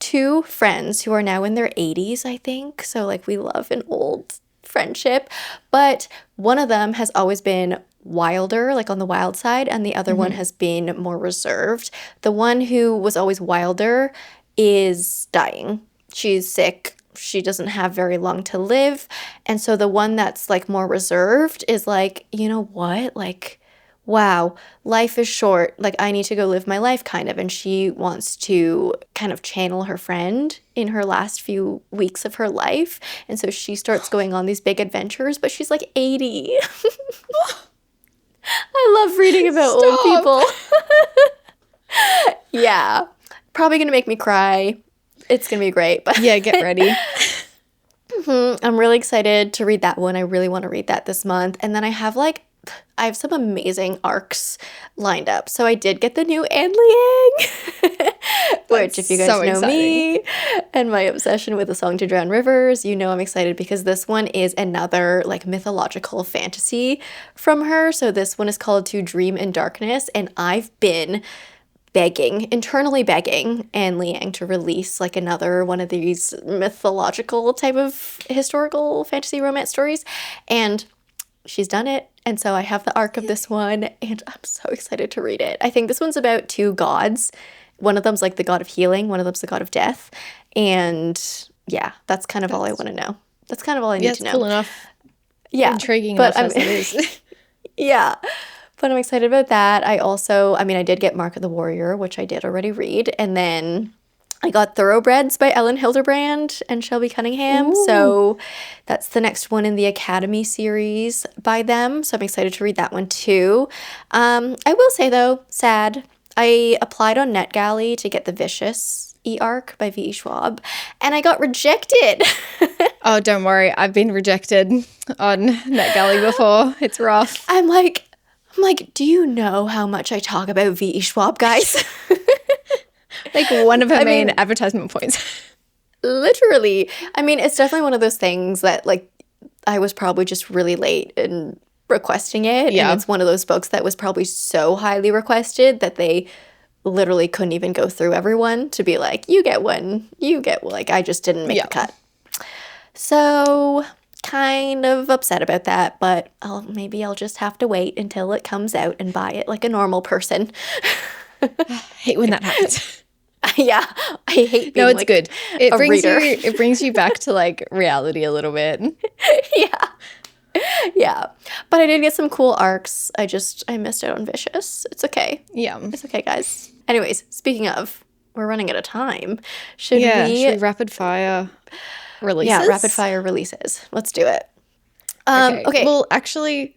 2 friends who are now in their 80s, I think. So like, we love an old friendship, but one of them has always been wilder, like on the wild side, and the other one has been more reserved. The one who was always wilder is dying. She's sick. She doesn't have very long to live. And so the one that's like more reserved is like, you know what? Like, wow, life is short. Like, I need to go live my life kind of. And she wants to kind of channel her friend in her last few weeks of her life. And so she starts going on these big adventures, but she's like 80. I love reading about old people. Yeah. Probably going to make me cry. It's going to be great. But yeah, get ready. I'm really excited to read that one. I really want to read that this month. And then I have some amazing arcs lined up. So I did get the new Anne Liang, which if you guys know me and my obsession with A Song to Drown Rivers, you know I'm excited because this one is another like mythological fantasy from her. So this one is called To Dream in Darkness, and I've been internally begging Anne Liang to release like another one of these mythological type of historical fantasy romance stories, and she's done it. And so I have the arc of this one, and I'm so excited to read it. I think this one's about 2 gods. One of them's like the god of healing, one of them's the god of death. And yeah, that's kind of all I want to know. That's kind of all I need to know. Cool enough. Yeah. Intriguing enough as it is. Yeah. But I'm excited about that. I did get Mark of the Warrior, which I did already read. And then I got Thoroughbreds by Ellen Hilderbrand and Shelby Cunningham. Ooh. So that's the next one in the Academy series by them. So I'm excited to read that one too. I will say though, sad, I applied on NetGalley to get the Vicious e-arc by V.E. Schwab, and I got rejected. Oh, don't worry. I've been rejected on NetGalley before. It's rough. I'm like, do you know how much I talk about V.E. Schwab, guys? Like one of her main advertisement points. Literally. I mean, it's definitely one of those things that, like, I was probably just really late in requesting it. Yeah. And it's one of those books that was probably so highly requested that they literally couldn't even go through everyone to be like, you get one, like, I just didn't make the cut. So kind of upset about that, but maybe I'll just have to wait until it comes out and buy it like a normal person. I hate when that happens. Yeah, I hate being, no, it's like, good. It a brings reader. it brings you back to like reality a little bit. Yeah. But I did get some cool arcs. I missed out on Vicious. It's okay. Yeah. It's okay, guys. Anyways, speaking of, we're running out of time. Should Should we we rapid fire releases? Yeah, rapid fire releases. Let's do it. Okay. Well, actually,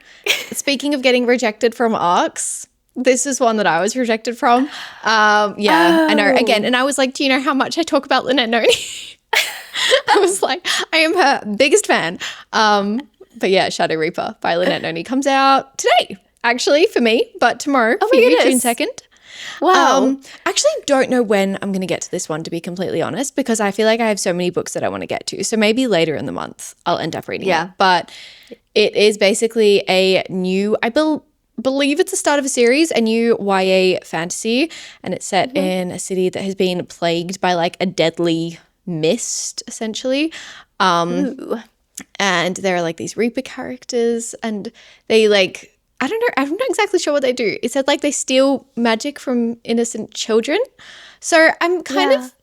speaking of getting rejected from arcs, this is one that I was rejected from. I know. Again, and I was like, do you know how much I talk about Lynette Noni? I was like, I am her biggest fan. But yeah, Shadow Reaper by Lynette Noni comes out today, actually, for me, but tomorrow for you, June 2nd. Wow. Actually, don't know when I'm going to get to this one, to be completely honest, because I feel like I have so many books that I want to get to. So maybe later in the month I'll end up reading it. But it is basically a new, I believe it's the start of a series, a new YA fantasy, and it's set in a city that has been plagued by like a deadly mist, essentially. Ooh. And there are like these Reaper characters, and they like, I don't know, I'm not exactly sure what they do. It said like they steal magic from innocent children. So I'm kind of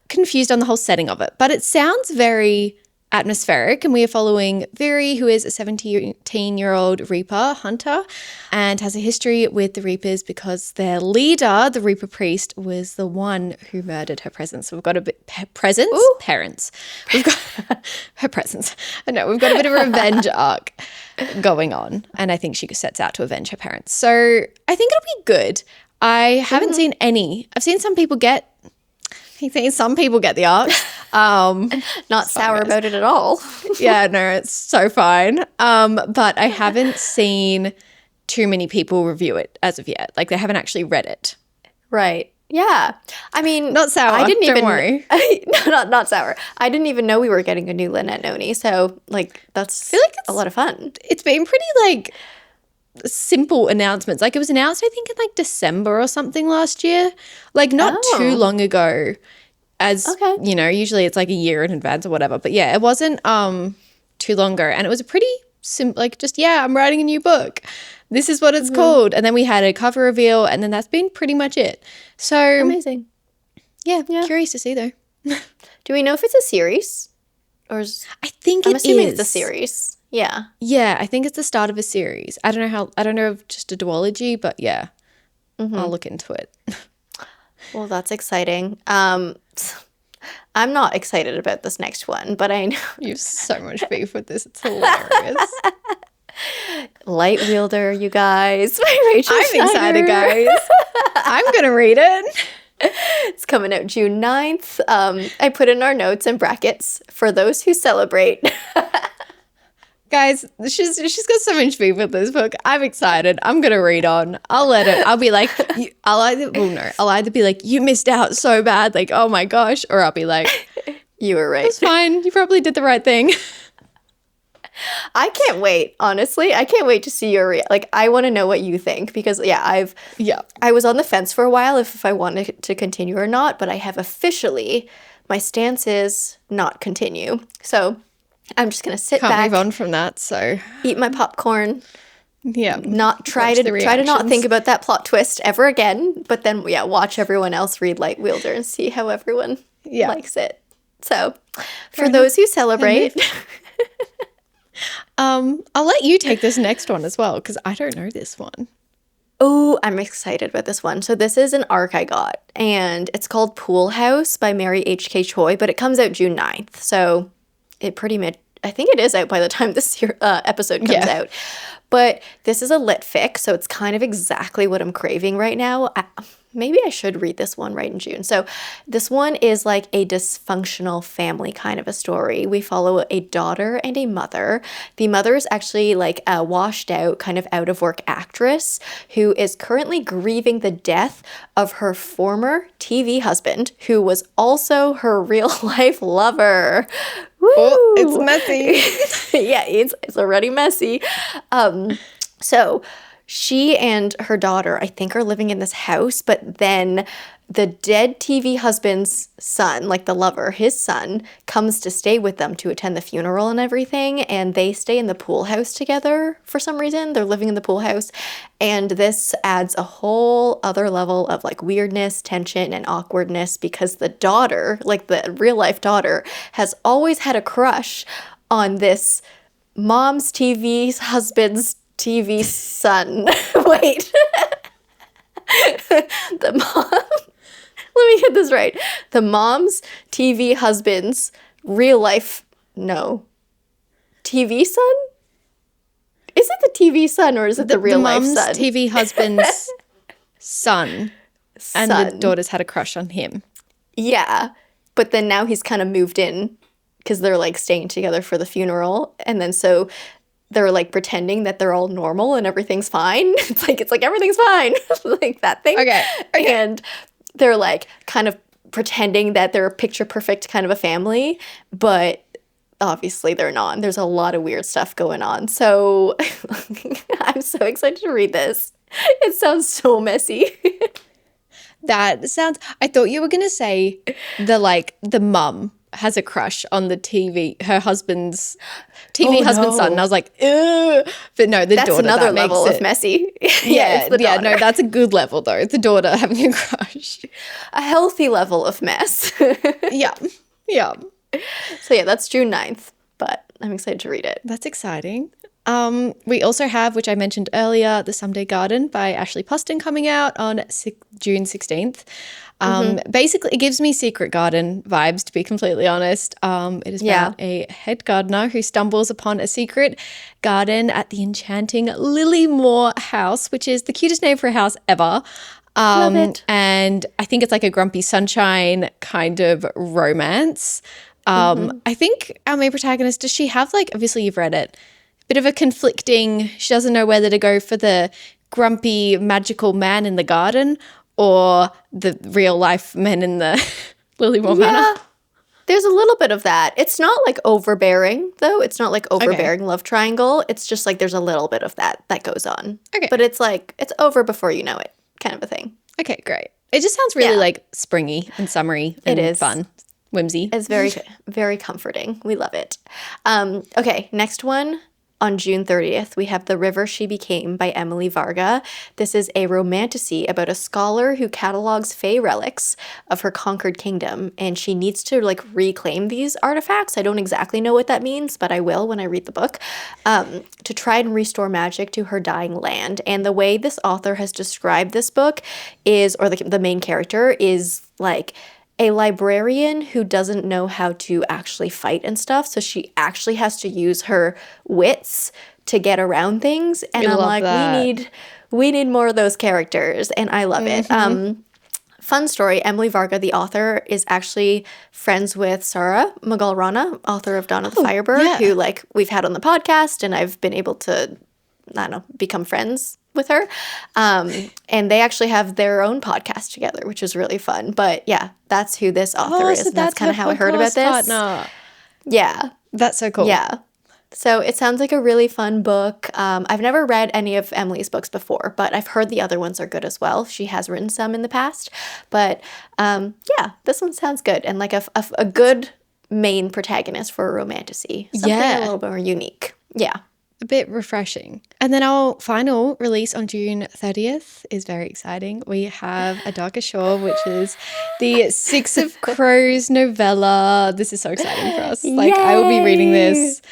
confused on the whole setting of it, but it sounds very atmospheric, and we are following Viri, who is a 17-year-old Reaper hunter and has a history with the Reapers because their leader, the Reaper priest, was the one who murdered her presence. So we've got a bit parents. We've got her presence. I know, we've got a bit of a revenge arc going on, and I think she sets out to avenge her parents. So I think it'll be good. I haven't seen any. I've seen some people get the arc. Not sour about it at all. Yeah, no, it's so fine. But I haven't seen too many people review it as of yet. Like, they haven't actually read it. Right. Yeah. I mean, not sour. I didn't Don't worry. Not sour. I didn't even know we were getting a new Lynette Noni. So, like, that's I feel like a lot of fun. It's been pretty, like, simple announcements. Like, it was announced, I think, in, like, December or something last year. Like, not too long ago. As, you know, usually it's like a year in advance or whatever. But yeah, it wasn't too long ago. And it was a pretty simple, like, just, I'm writing a new book. This is what it's called. And then we had a cover reveal, and then that's been pretty much it. So amazing. Yeah. Curious to see though. Do we know if it's a series? Or I think I'm assuming it's a series. Yeah. Yeah, I think it's the start of a series. I don't know of just a duology, but yeah. I'll look into it. Well, that's exciting. I'm not excited about this next one, but I know you have so much beef with this. It's hilarious. Light Wielder, you guys. I'm excited, guys. I'm going to read it. It's coming out June 9th. I put in our notes and brackets for those who celebrate. Guys, she's got so much beef with this book. I'm excited. I'm going to read on. I'll be like, I'll either be like, you missed out so bad, like, oh my gosh, or I'll be like, you were right. It's fine. You probably did the right thing. I can't wait, honestly. I can't wait to see your like, I want to know what you think because, I was on the fence for a while if I wanted to continue or not, but I have officially, my stance is not continue. So I'm just going to sit back. Can't move on from that, so. Eat my popcorn. Yeah. Not try to not think about that plot twist ever again, but then, watch everyone else read Light Wielder and see how everyone likes it. So, for those who celebrate. I'll let you take this next one as well, because I don't know this one. Oh, I'm excited about this one. So this is an arc I got, and it's called Pool House by Mary H.K. Choi, but it comes out June 9th. So it pretty much, I think it is out by the time this episode comes out. But this is a lit fic, so it's kind of exactly what I'm craving right now. Maybe I should read this one right in June. So this one is like a dysfunctional family kind of a story. We follow a daughter and a mother. The mother is actually like a washed out, kind of out of work actress who is currently grieving the death of her former TV husband, who was also her real life lover. Woo! Oh, it's messy. Yeah, it's already messy. So she and her daughter, I think, are living in this house, but then the dead TV husband's son, like the lover, his son, comes to stay with them to attend the funeral and everything, and they stay in the pool house together for some reason. They're living in the pool house, and this adds a whole other level of like weirdness, tension, and awkwardness because the daughter, like the real life daughter, has always had a crush on this mom's TV's husband's TV son. Wait. The mom. Let me get this right. The mom's TV husband's real life. No. TV son? Is it the TV son or is it the real life son? The mom's TV husband's son. And the daughter's had a crush on him. Yeah. But then now he's kind of moved in because they're like staying together for the funeral. And then so they're like pretending that they're all normal and everything's fine. It's like everything's fine. Like that thing. Okay. And they're like kind of pretending that they're a picture perfect kind of a family, but obviously they're not. There's a lot of weird stuff going on. So I'm so excited to read this. It sounds so messy. That sounds, I thought you were going to say the mum has a crush on the TV, her husband's TV husband's son. And I was like, ew. But no, the that's daughter. That's another that level of messy. Yeah, no, that's a good level though. The daughter having a crush. A healthy level of mess. Yeah. So yeah, that's June 9th, but I'm excited to read it. That's exciting. We also have, which I mentioned earlier, The Someday Garden by Ashley Poston coming out on June 16th. Basically, it gives me Secret Garden vibes, to be completely honest. It is about a head gardener who stumbles upon a secret garden at the enchanting Lilymore House, which is the cutest name for a house ever. Love it. And I think it's like a Grumpy Sunshine kind of romance. I think our main protagonist, does she have like, obviously you've read it, bit of a conflicting, she doesn't know whether to go for the grumpy magical man in the garden or the real life men in the Lilymore Manor. There's a little bit of that. It's not like overbearing though. It's not like overbearing love triangle. It's just like there's a little bit of that goes on. Okay. But it's like it's over before you know it kind of a thing. Okay, great. It just sounds really like springy and summery and it is fun. Whimsy. It's very, very comforting. We love it. Okay, next one. On June 30th, we have The River She Became by Emily Varga. This is a romantasy about a scholar who catalogs fae relics of her conquered kingdom, and she needs to like reclaim these artifacts. I don't exactly know what that means, but I will when I read the book, to try and restore magic to her dying land. And the way this author has described this book is, or the main character is like a librarian who doesn't know how to actually fight and stuff. So she actually has to use her wits to get around things. And I'm like, we need more of those characters. And I love it. Fun story, Emily Varga, the author, is actually friends with Sarah Magal-Rana, author of Dawn of the Firebird, who like we've had on the podcast and I've been able to, I don't know, become friends with her. And they actually have their own podcast together, which is really fun. But yeah, that's who this author is. So and that's kind of how I heard about this. Partner. Yeah. That's so cool. Yeah. So it sounds like a really fun book. I've never read any of Emily's books before, but I've heard the other ones are good as well. She has written some in the past. But yeah, this one sounds good. And like a good main protagonist for a romantasy. Something a little bit more unique. Yeah. A bit refreshing. And then our final release on June 30th is very exciting. We have A Darker Shore, which is the Six of Crows novella. This is so exciting for us. Like, I will be reading this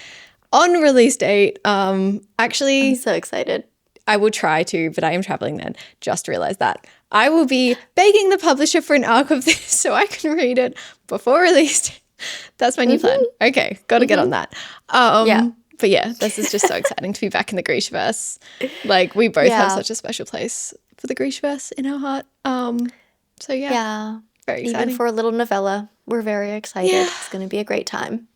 on release date. Actually, I'm so excited. I will try to, but I am traveling then. Just realized that. I will be begging the publisher for an arc of this so I can read it before release. That's my new plan. Okay, got to get on that. Yeah. But yeah, this is just so exciting to be back in the Grishaverse. Like, we both have such a special place for the Grishaverse in our heart. So yeah, very exciting. Even for a little novella, we're very excited. Yeah. It's going to be a great time.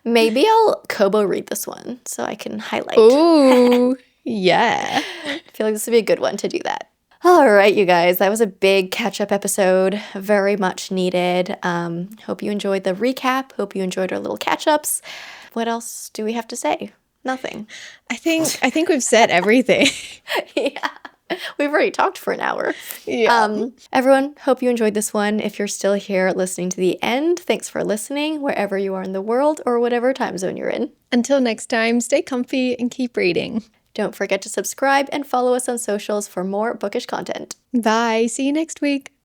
Maybe I'll Kobo read this one so I can highlight. Ooh, yeah. I feel like this would be a good one to do that. All right, you guys, that was a big catch-up episode, very much needed. Hope you enjoyed the recap. Hope you enjoyed our little catch-ups. What else do we have to say? Nothing. I think we've said everything. Yeah. We've already talked for an hour. Yeah. Everyone, hope you enjoyed this one. If you're still here listening to the end, thanks for listening, wherever you are in the world or whatever time zone you're in. Until next time, stay comfy and keep reading. Don't forget to subscribe and follow us on socials for more bookish content. Bye. See you next week.